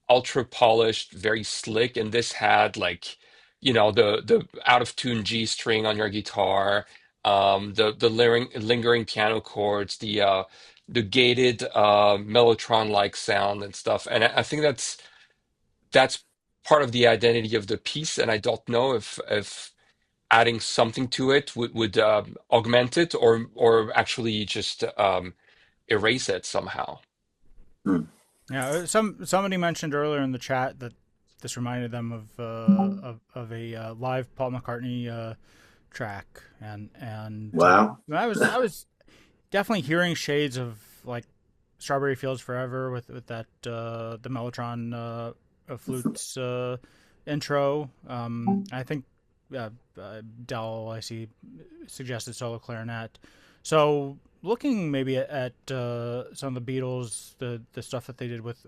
ultra polished, very slick, and this had like, the out of tune G string on your guitar, the lingering piano chords, the gated mellotron like sound and stuff. And I think that's part of the identity of the piece. And I don't know if adding something to it would augment it or actually just erase it somehow. Yeah, somebody mentioned earlier in the chat that this reminded them of a live Paul McCartney track, and wow. I was definitely hearing shades of like Strawberry Fields Forever with that the Mellotron flutes intro. I think Dell, I see, suggested solo clarinet. So looking maybe at some of the Beatles, the stuff that they did with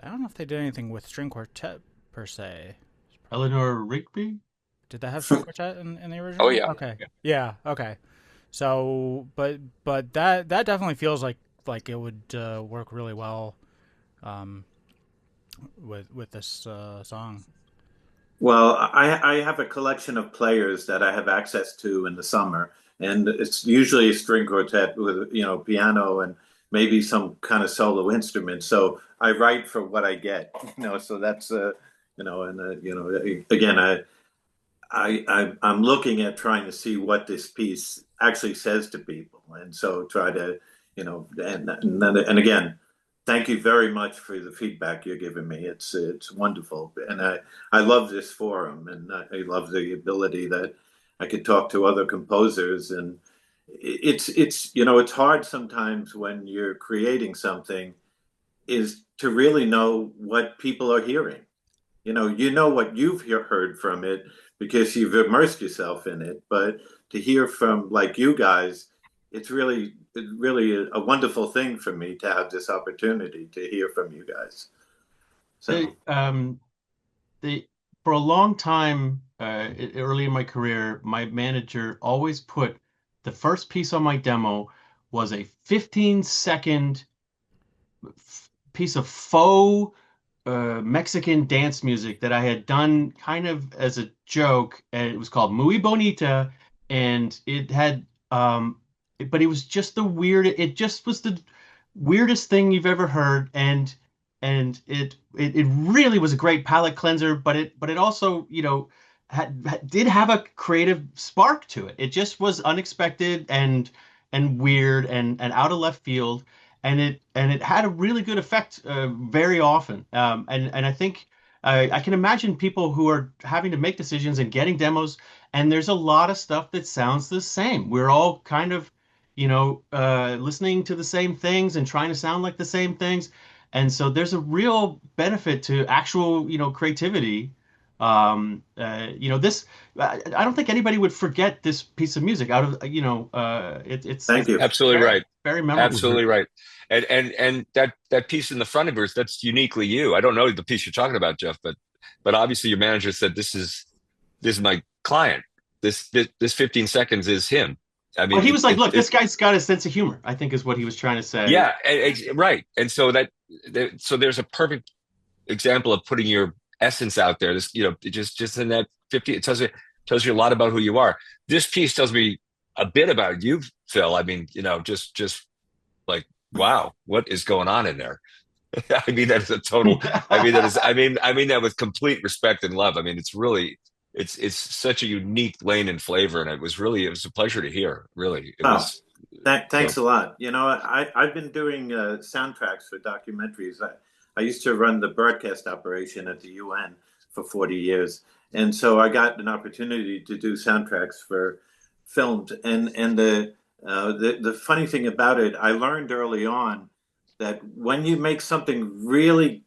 I don't know if they did anything with string quartet per se. Eleanor Rigby? Did that have string quartet in the original? Oh yeah. Okay. Yeah. Okay. So, but that definitely feels like it would work really well with this song. Well, I have a collection of players that I have access to in the summer, and it's usually a string quartet with piano and maybe some kind of solo instrument. So I write for what I get, So that's again, I'm looking at trying to see what this piece actually says to people, and so try to and again. Thank you very much for the feedback you're giving me. It's wonderful, and I love this forum, and I love the ability that I could talk to other composers. And it's hard sometimes when you're creating something is to really know what people are hearing. You know what you've heard from it because you've immersed yourself in it, but to hear from like you guys, it's really a wonderful thing for me to have this opportunity to hear from you guys. So, for a long time, early in my career, my manager always put the first piece on my demo was a 15-second piece of faux Mexican dance music that I had done kind of as a joke, and it was called Muy Bonita, and it had but it was just it just was the weirdest thing you've ever heard, and it really was a great palate cleanser, but it also did have a creative spark to it. It just was unexpected and weird and out of left field, and it had a really good effect very often. And I think I can imagine people who are having to make decisions and getting demos, and there's a lot of stuff that sounds the same. We're all kind of listening to the same things and trying to sound like the same things. And so there's a real benefit to actual, creativity. This, I don't think anybody would forget this piece of music out of, it's thank you. Absolutely right. Very memorable. Absolutely right. And that piece in the front of yours, that's uniquely you. I don't know the piece you're talking about, Jeff, but obviously your manager said, this is my client. This 15 seconds is him. I mean, well, he was like, "Look, this guy's got a sense of humor." I think is what he was trying to say. Yeah, right. And so so there's a perfect example of putting your essence out there. This, just in that 50, it tells you a lot about who you are. This piece tells me a bit about you, Phil. I mean, just like, wow, what is going on in there? I mean, that is a total. I mean that with complete respect and love. I mean, it's really. It's such a unique lane and flavor, and it was a pleasure to hear. Really, it was Thanks a lot. I've been doing soundtracks for documentaries. I used to run the broadcast operation at the UN for 40 years. And so I got an opportunity to do soundtracks for films. And the funny thing about it, I learned early on that when you make something really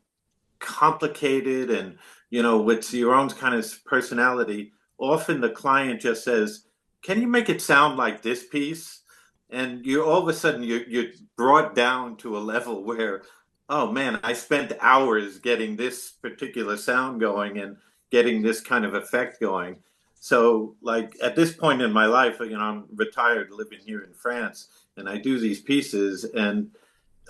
complicated and, with your own kind of personality, often the client just says, can you make it sound like this piece? And you all of a sudden you're brought down to a level where, oh man, I spent hours getting this particular sound going and getting this kind of effect going. So like at this point in my life, I'm retired living here in France, and I do these pieces. And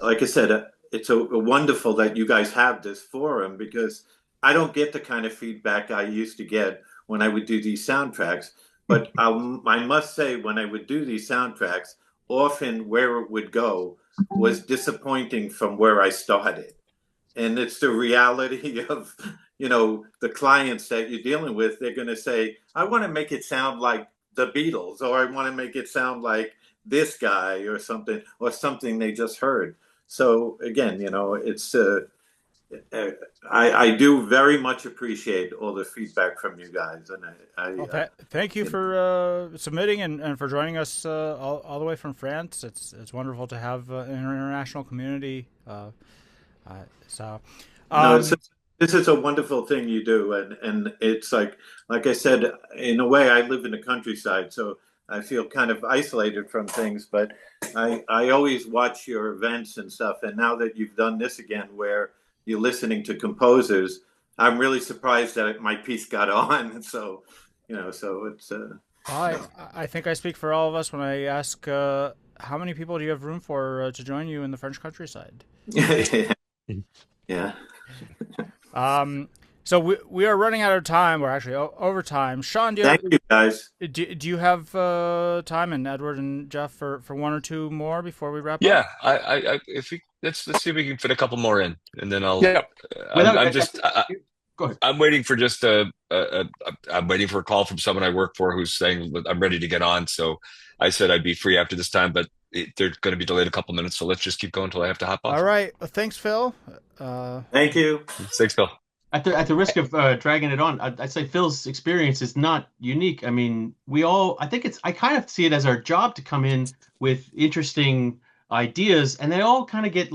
like I said, it's a wonderful that you guys have this forum, because I don't get the kind of feedback I used to get when I would do these soundtracks. But I must say, when I would do these soundtracks, often where it would go was disappointing from where I started. And it's the reality of, the clients that you're dealing with. They're going to say, I want to make it sound like the Beatles, or I want to make it sound like this guy or something they just heard. So again, it's I do very much appreciate all the feedback from you guys, and thank you for submitting and for joining us all the way from France. It's wonderful to have an international community. This is a wonderful thing you do, and it's like I said, in a way, I live in the countryside, so I feel kind of isolated from things, but I always watch your events and stuff. And now that you've done this again, where you're listening to composers, I'm really surprised that my piece got on. So, so it's. I think I speak for all of us when I ask, how many people do you have room for to join you in the French countryside? Yeah. So we are running out of time. We're actually over time. Sean, Thank you guys. Do you have time, and Edward and Jeff, for one or two more before we wrap up? Yeah, if we let's see if we can fit a couple more in, and then I'll. Yeah. Go ahead. I'm waiting for just I'm waiting for a call from someone I work for who's saying I'm ready to get on. So I said I'd be free after this time, but they're going to be delayed a couple minutes. So let's just keep going until I have to hop off. All right. Well, thanks, Phil. Thank you. Thanks, Phil. At the risk of dragging it on, I'd say Phil's experience is not unique. I mean, I kind of see it as our job to come in with interesting ideas, and they all kind of get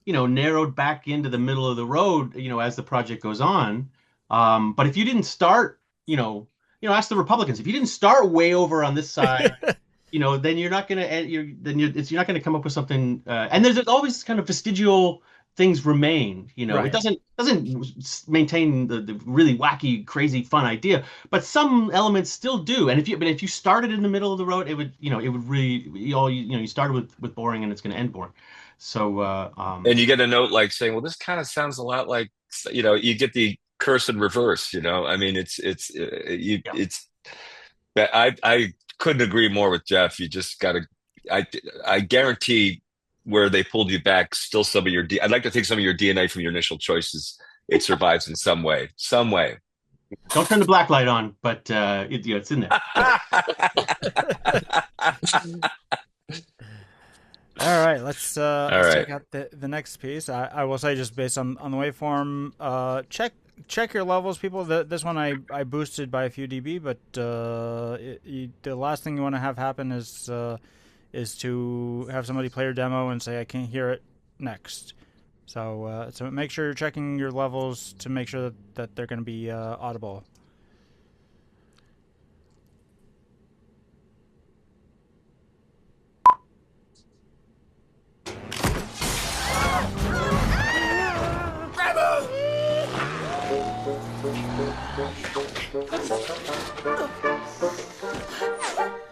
narrowed back into the middle of the road, as the project goes on. But if you didn't start, ask the Republicans. If you didn't start way over on this side, then you're not gonna come up with something. And there's always kind of vestigial things remain. Right. It doesn't maintain the really wacky, crazy, fun idea, but some elements still do. And if you started in the middle of the road, it would really you started with boring, and it's going to end boring. So and you get a note saying, well, this kind of sounds a lot like, you get the curse in reverse. I mean, I couldn't agree more with Jeff. You just got to. I guarantee, where they pulled you back, still some of your I'd like to think some of your DNA from your initial choices, it survives in some way. Don't turn the black light on, but it's in there. All right, let's check out the next piece. I will say, just based on the waveform, check your levels, people. This one I boosted by a few dB, but the last thing you want to have happen is to have somebody play your demo and say, I can't hear it next. So make sure you're checking your levels to make sure that they're going to be audible.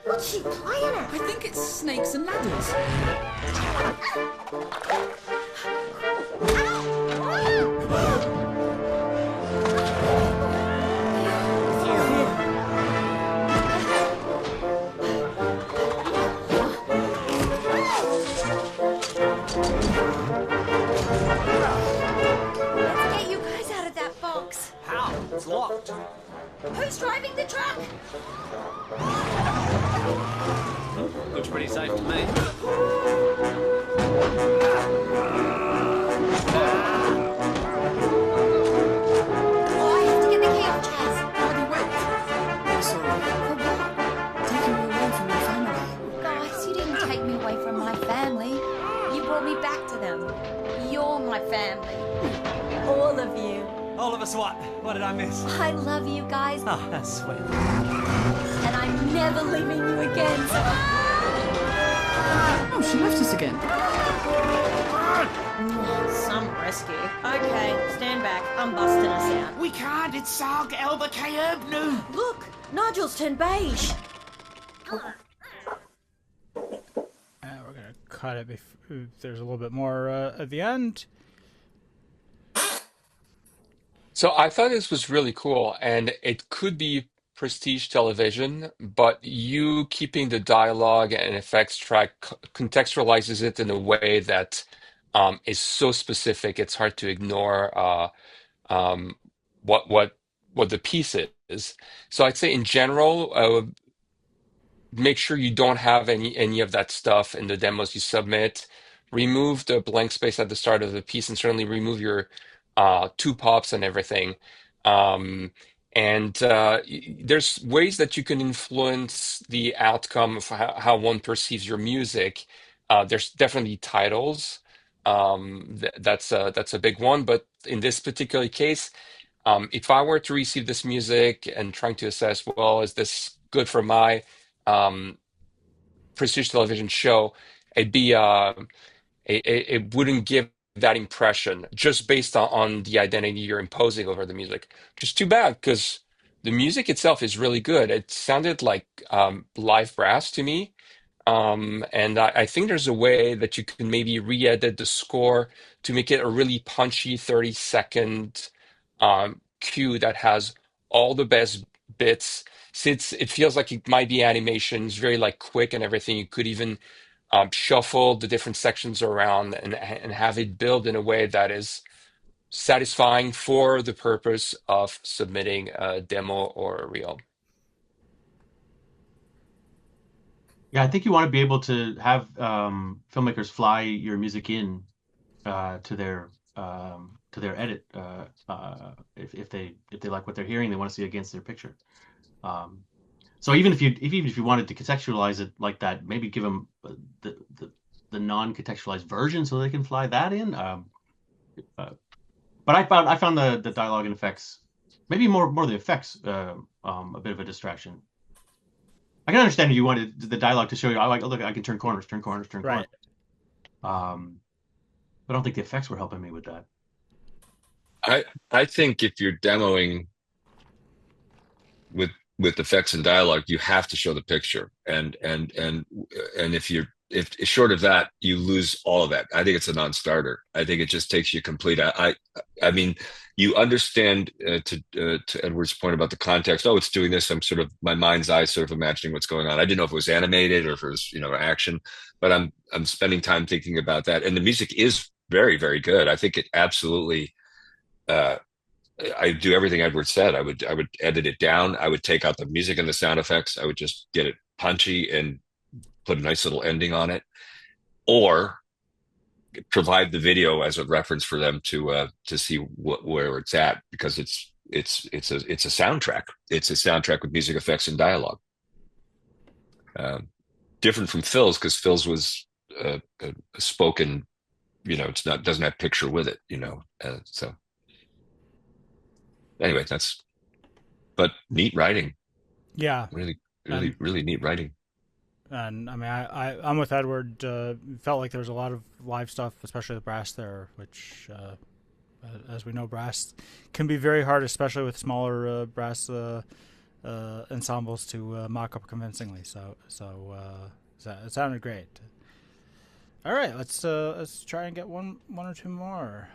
What's she playing at? I think it's snakes and ladders. Let's get you guys out of that box. How? It's locked. Who's driving the truck? Looks pretty safe to me. Oh, I have to get the key off Chaz. Bloody wait. Sorry. For what? Taking you away from your family. Guys, you didn't take me away from my family. You brought me back to them. You're my family. All of you. All of us what? What did I miss? I love you guys. Oh, that's sweet. And I'm never leaving you again. Oh, she left us again. Some rescue. Okay, stand back. I'm busting us out. We can't. It's Sarg Elba Kayebnu. Look, Nigel's turned beige. We're gonna cut it. There's a little bit more at the end. So I thought this was really cool, and it could be prestige television, but you keeping the dialogue and effects track contextualizes it in a way that is so specific, it's hard to ignore um, what the piece is. So I'd say in general, make sure you don't have any of that stuff in the demos you submit. Remove the blank space at the start of the piece, and certainly remove your two pops and everything. Um, and there's ways that you can influence the outcome of how one perceives your music. There's definitely titles. That's a big one. But in this particular case, if I were to receive this music and trying to assess, well, is this good for my prestige television show, it'd be it wouldn't give that impression just based on the identity you're imposing over the music. Which is too bad because the music itself is really good. It sounded like live brass to me. And I think there's a way that you can maybe re-edit the score to make it a really punchy 30-second cue that has all the best bits. Since it feels like it might be animations, very like quick and everything, you could even shuffle the different sections around and have it build in a way that is satisfying for the purpose of submitting a demo or a reel. Yeah, I think you want to be able to have filmmakers fly your music in to their edit if they like what they're hearing, they want to see against their picture. So even if you wanted to contextualize it like that, maybe give them the non-contextualized version so they can fly that in. But I found the dialogue and effects, maybe more the effects, a bit of a distraction. I can understand if you wanted the dialogue to show you, look, I can turn corners. Right. But I don't think the effects were helping me with that. I think if you're demoing with effects and dialogue, you have to show the picture, and if short of that, you lose all of that. I think it's a non-starter. I think it just takes you complete. I mean, you understand to Edward's point about the context. Oh, it's doing this. I'm sort of my mind's eye, sort of imagining what's going on. I didn't know if it was animated or if it was action, but I'm spending time thinking about that. And the music is very, very good. I think it absolutely. I do everything Edward said. I would edit it down. I would take out the music and the sound effects. I would just get it punchy and put a nice little ending on it, or provide the video as a reference for them to see where it's at, because it's a soundtrack. It's a soundtrack with music, effects, and dialogue. Different from Phil's, because Phil's was a spoken. It's not, doesn't have picture with it. So. Anyway, but neat writing. Yeah. Really neat writing. And I mean, I'm with Edward. Felt like there was a lot of live stuff, especially the brass there, which, as we know, brass can be very hard, especially with smaller brass ensembles to mock up convincingly. So it sounded great. All right, let's try and get one or two more.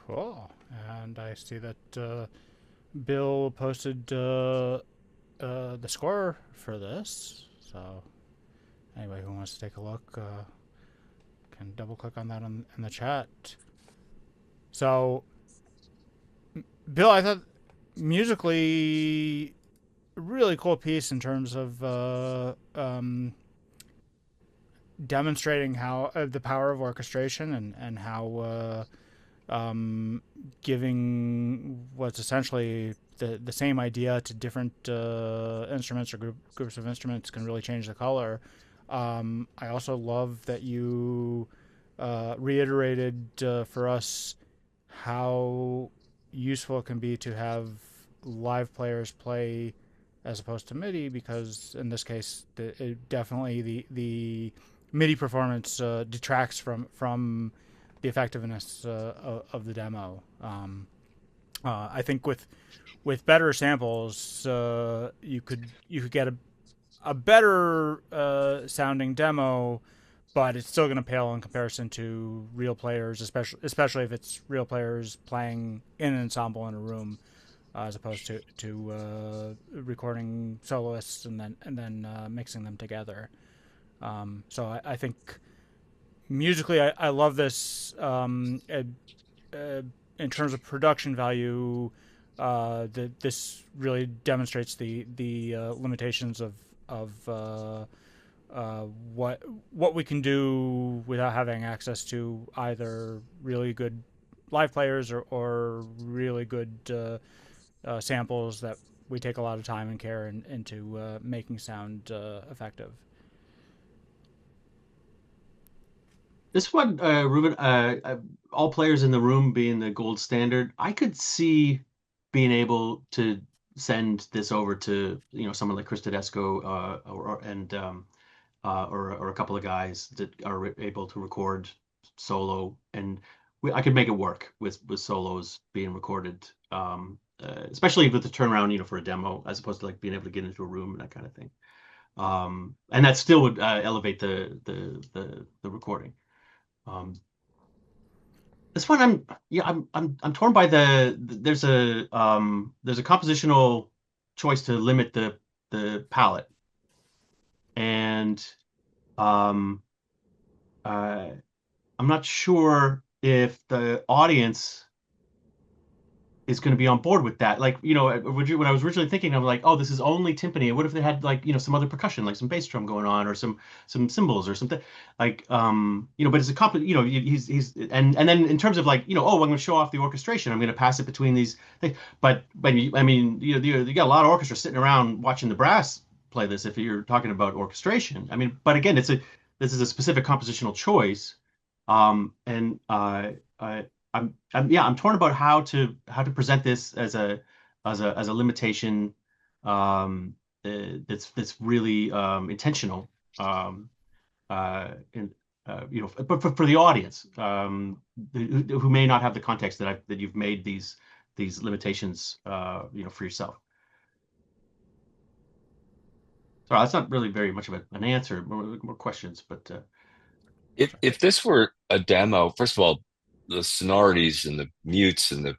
Cool. And I see that Bill posted the score for this. So anybody who wants to take a look can double click on that in the chat. So, Bill, I thought musically really cool piece in terms of demonstrating how the power of orchestration and how giving what's essentially the same idea to different instruments or groups of instruments can really change the color. I also love that you reiterated for us how useful it can be to have live players play as opposed to MIDI, because in this case, definitely the MIDI performance detracts from the effectiveness of the demo. I think with better samples, you could get a better sounding demo, but it's still going to pale in comparison to real players, especially if it's real players playing in an ensemble in a room, as opposed to recording soloists and then mixing them together. So I think musically, I love this. In terms of production value, this really demonstrates the limitations of what we can do without having access to either really good live players or really good samples that we take a lot of time and care into making sound effective. This one, Ruben, all players in the room being the gold standard, I could see being able to send this over to someone like Chris Tedesco or a couple of guys that are able to record solo, and I could make it work with solos being recorded, especially with the turnaround, for a demo, as opposed to like being able to get into a room and that kind of thing. And that still would elevate the recording. This one, I'm torn by there's a compositional choice to limit the palette, and I'm not sure if the audience is going to be on board with that. Like, when I was originally thinking, I'm like, oh, this is only timpani. What if they had like, some other percussion, like some bass drum going on, or some cymbals or something like, but it's a he's and then in terms of like, oh, I'm going to show off the orchestration. I'm going to pass it between these things. But you got a lot of orchestra sitting around watching the brass play this. If you're talking about orchestration, but again, this is a specific compositional choice. I'm torn about how to present this as a limitation that's really intentional, but for the audience who may not have the context that you've made these limitations for yourself. Sorry, that's not really very much of an answer. More questions, but if this were a demo, first of all, the sonorities and the mutes and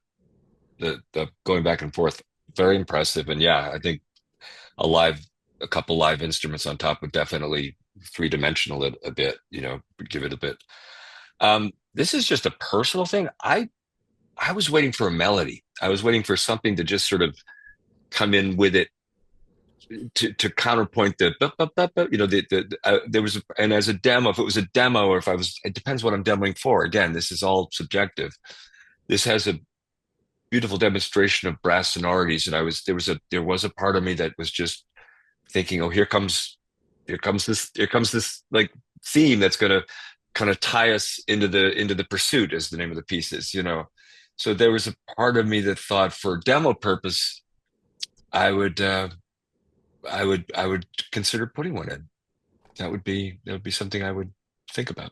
the going back and forth, very impressive. And yeah, I think a couple live instruments on top would definitely three-dimensional it a bit, give it a bit. This is just a personal thing. I was waiting for a melody. I was waiting for something to just sort of come in with it to counterpoint there was and as a demo, if it was a demo or it depends what I'm demoing for. Again, this is all subjective. This has a beautiful demonstration of brass sonorities, and there was a part of me that was just thinking, oh, here comes this like theme that's going to kind of tie us into the pursuit, as the name of the piece is, so there was a part of me that thought, for demo purpose, I would consider putting one in. That would be something I would think about.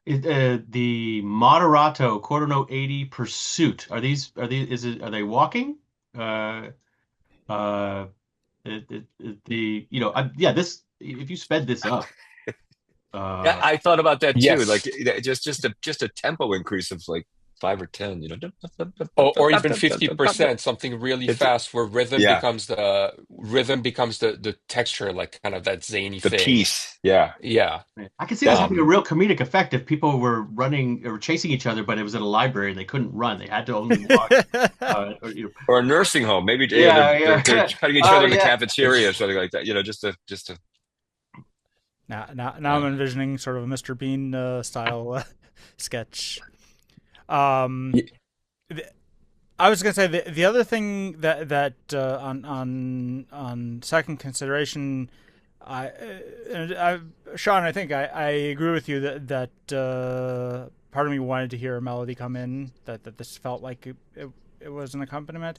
The Moderato quarter note 80 Pursuit. Are they walking? This, if you sped this up. Yeah, I thought about that too. Yes. Like just a tempo increase of like 5 or 10, you know. Or even 50%, something really fast where rhythm Yeah, becomes the texture, like kind of that zany the thing. piece. Yeah. Yeah. I can see this having a Um, real comedic effect if people were running or chasing each other, but it was at a library and they couldn't run. They had to only walk. Or, you know. Or a nursing home. Maybe Yeah, they're yeah. cutting each Oh, other in the yeah. cafeteria or something like that. You know, just to. Now I'm envisioning sort of a Mr. Bean style sketch. Um, y- I was gonna say the other thing that on second consideration, Sean, I think I agree with you that part of me wanted to hear a melody come in, that this felt like it was an accompaniment.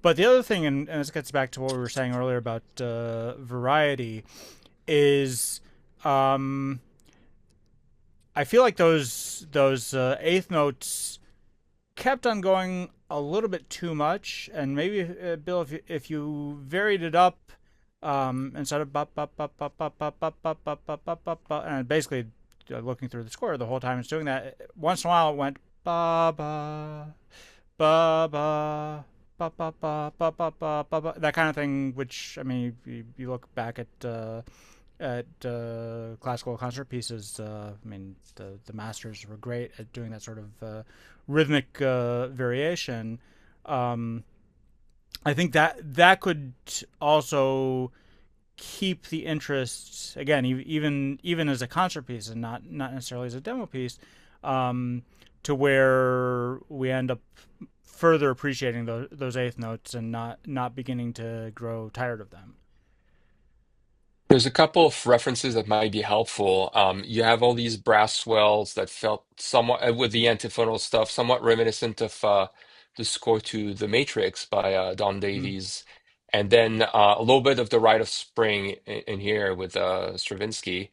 But the other thing, and this gets back to what we were saying earlier about variety, is I feel like those eighth notes kept on going a little bit too much, and maybe Bill, if you varied it up, instead of bop bop bop bop bop bop bop bop bop bop bop bop bop, and basically looking through the score the whole time it's doing that. Once in a while it went ba ba ba ba ba ba ba ba ba ba ba, that kind of thing. Which, I mean, you look back at classical concert pieces. I mean, the masters were great at doing that sort of rhythmic variation. I think that could also keep the interest again, even as a concert piece and not necessarily as a demo piece, to where we end up further appreciating those eighth notes and not beginning to grow tired of them. There's a couple of references that might be helpful. You have all these brass swells that felt somewhat, with the antiphonal stuff, somewhat reminiscent of the score to The Matrix by Don Davies, and then a little bit of the Rite of Spring in here with Stravinsky.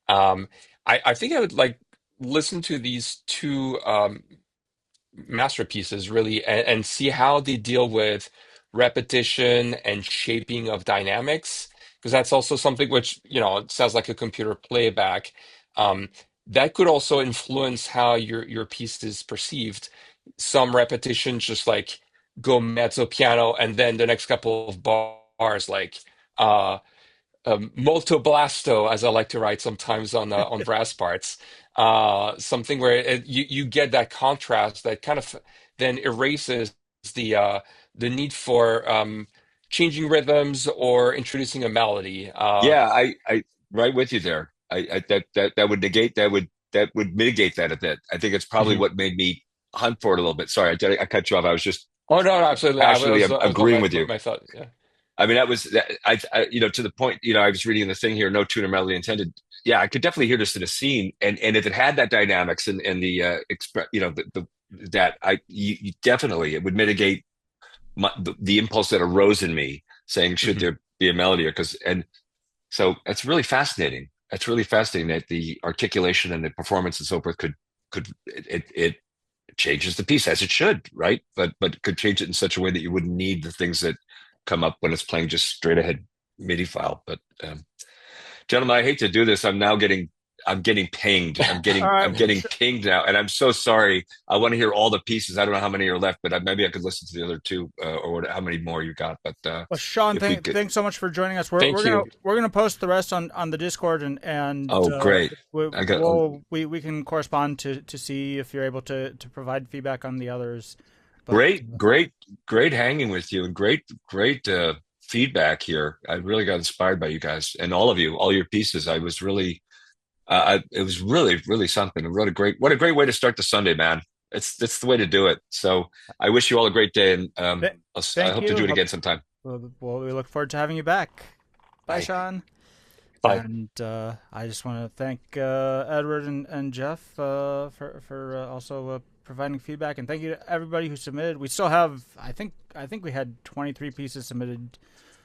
I think I would like listen to these two masterpieces really, and see how they deal with repetition and shaping of dynamics, because that's also something which, it sounds like a computer playback. um, that could also influence how your piece is perceived. Some repetitions just like go mezzo piano, and then the next couple of bars like uh molto blasto, as I like to write sometimes on brass parts. Something where you get that contrast that kind of then erases the need for changing rhythms or introducing a melody. Yeah, I right with you there. That would negate that would mitigate that a bit. I think it's probably Mhm. what made me hunt for it a little bit. Sorry, I cut you off. I was just Oh no, no, absolutely. passionately I was on agreeing with you. my thought. Yeah. I mean, that was that. To the point. I was reading the thing here. No tune or melody intended. Yeah, I could definitely hear this in a scene, and if it had that dynamics and the express, the that you definitely it would mitigate the impulse that arose in me saying, should Mhm. there be a melody? Because and so that's really fascinating. That's really fascinating that the articulation and the performance and so forth it changes the piece as it should, right? But could change it in such a way that you wouldn't need the things that come up when it's playing just straight ahead MIDI file. But gentlemen, I hate to do this. I'm getting pinged. I'm getting pinged now, and I'm so sorry. I want to hear all the pieces. I don't know how many are left, but maybe I could listen to the other two, or how many more you got. But Well, Sean, thanks so much for joining us. We're gonna post the rest on the Discord, and great. we can correspond to see if you're able to provide feedback on the others. But, great hanging with you, and great feedback here. I really got inspired by you guys and all of you, all your pieces. I was really. It was really something. What a great way to start the Sunday, man. It's the way to do it. So I wish you all a great day, and I hope to do it again sometime. Well, we look forward to having you back. Bye, Sean. Bye. And I just want to thank Edward and Jeff for also providing feedback, and thank you to everybody who submitted. We still have, I think we had 23 pieces submitted.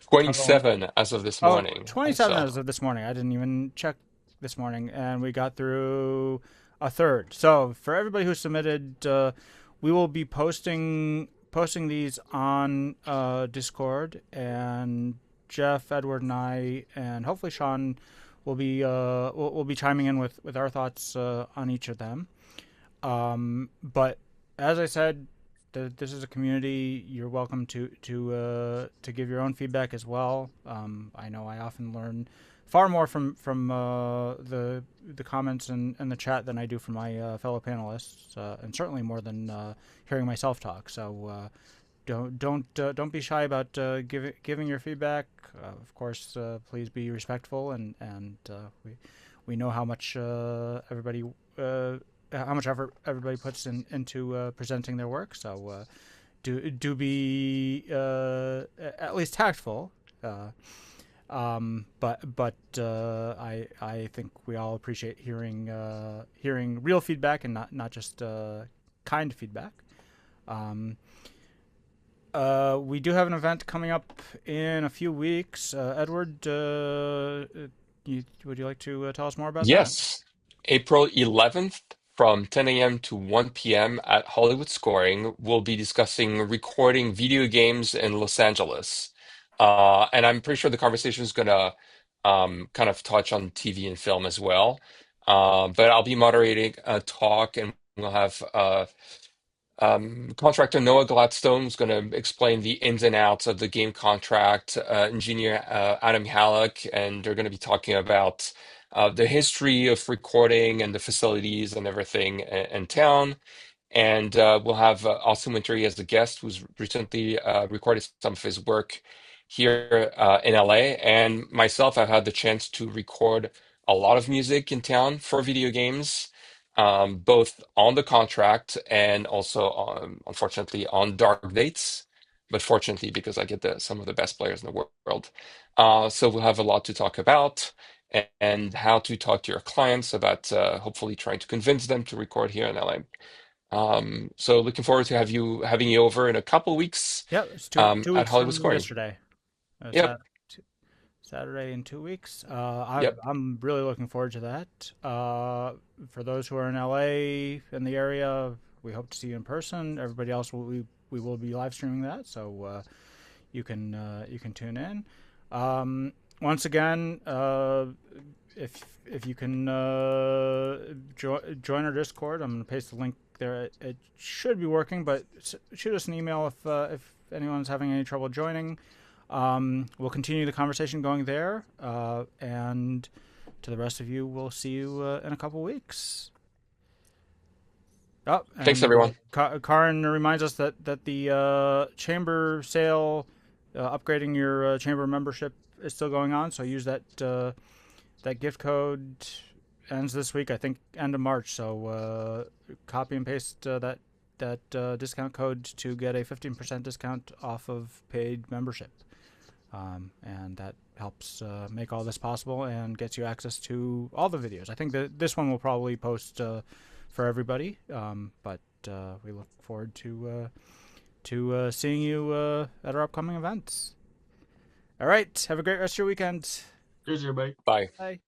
27 as of this morning. 27 as of this morning. I didn't even check this morning, and we got through a third. So for everybody who submitted, we will be posting these on Discord, and Jeff, Edward, and I, and hopefully Sean will be chiming in with our thoughts on each of them. But as I said, this is a community. You're welcome to give your own feedback as well. I know I often learn far more from the comments and the chat than I do from my fellow panelists, and certainly more than hearing myself talk. So don't be shy about giving your feedback. Of course, please be respectful, and we know how much everybody. How much effort everybody puts into presenting their work. So do be at least tactful. But I think we all appreciate hearing real feedback and not just kind feedback. We do have an event coming up in a few weeks. Edward, would you like to tell us more about that? Yes. April 11th from 10 a.m. to 1 p.m. at Hollywood Scoring, we'll be discussing recording video games in Los Angeles. And I'm pretty sure the conversation is going to kind of touch on TV and film as well. But I'll be moderating a talk, and we'll have contractor Noah Gladstone is going to explain the ins and outs of the game contract, engineer Adam Halleck, and they're going to be talking about the history of recording and the facilities and everything in town. And we'll have Austin Wintory as the guest, who's recently recorded some of his work here in LA. And myself, I've had the chance to record a lot of music in town for video games, both on the contract and also, unfortunately, on dark dates. But fortunately, because I get some of the best players in the world. So we'll have a lot to talk about, and how to talk to your clients about hopefully trying to convince them to record here in LA. So looking forward to having you over in a couple weeks. Yeah, it's 2 at weeks Hollywood from Scoring. yesterday. Yep. Saturday in 2 weeks. Yep. I'm really looking forward to that. For those who are in LA in the area, we hope to see you in person. Everybody else, we will be live streaming that, so you can tune in. Once again, if you can join our Discord, I'm going to paste the link there. It should be working, but shoot us an email if anyone's having any trouble joining. We'll continue the conversation going there, and to the rest of you, we'll see you in a couple weeks. Oh, Thanks, everyone. Karin reminds us that the chamber sale, upgrading your chamber membership, is still going on. So use that gift code. Ends this week, I think, end of March. So copy and paste that discount code to get a 15% discount off of paid membership. And that helps make all this possible and gets you access to all the videos. I think that this one will probably post for everybody, but we look forward to seeing you at our upcoming events. All right, have a great rest of your weekend. Cheers, everybody. Bye. Bye.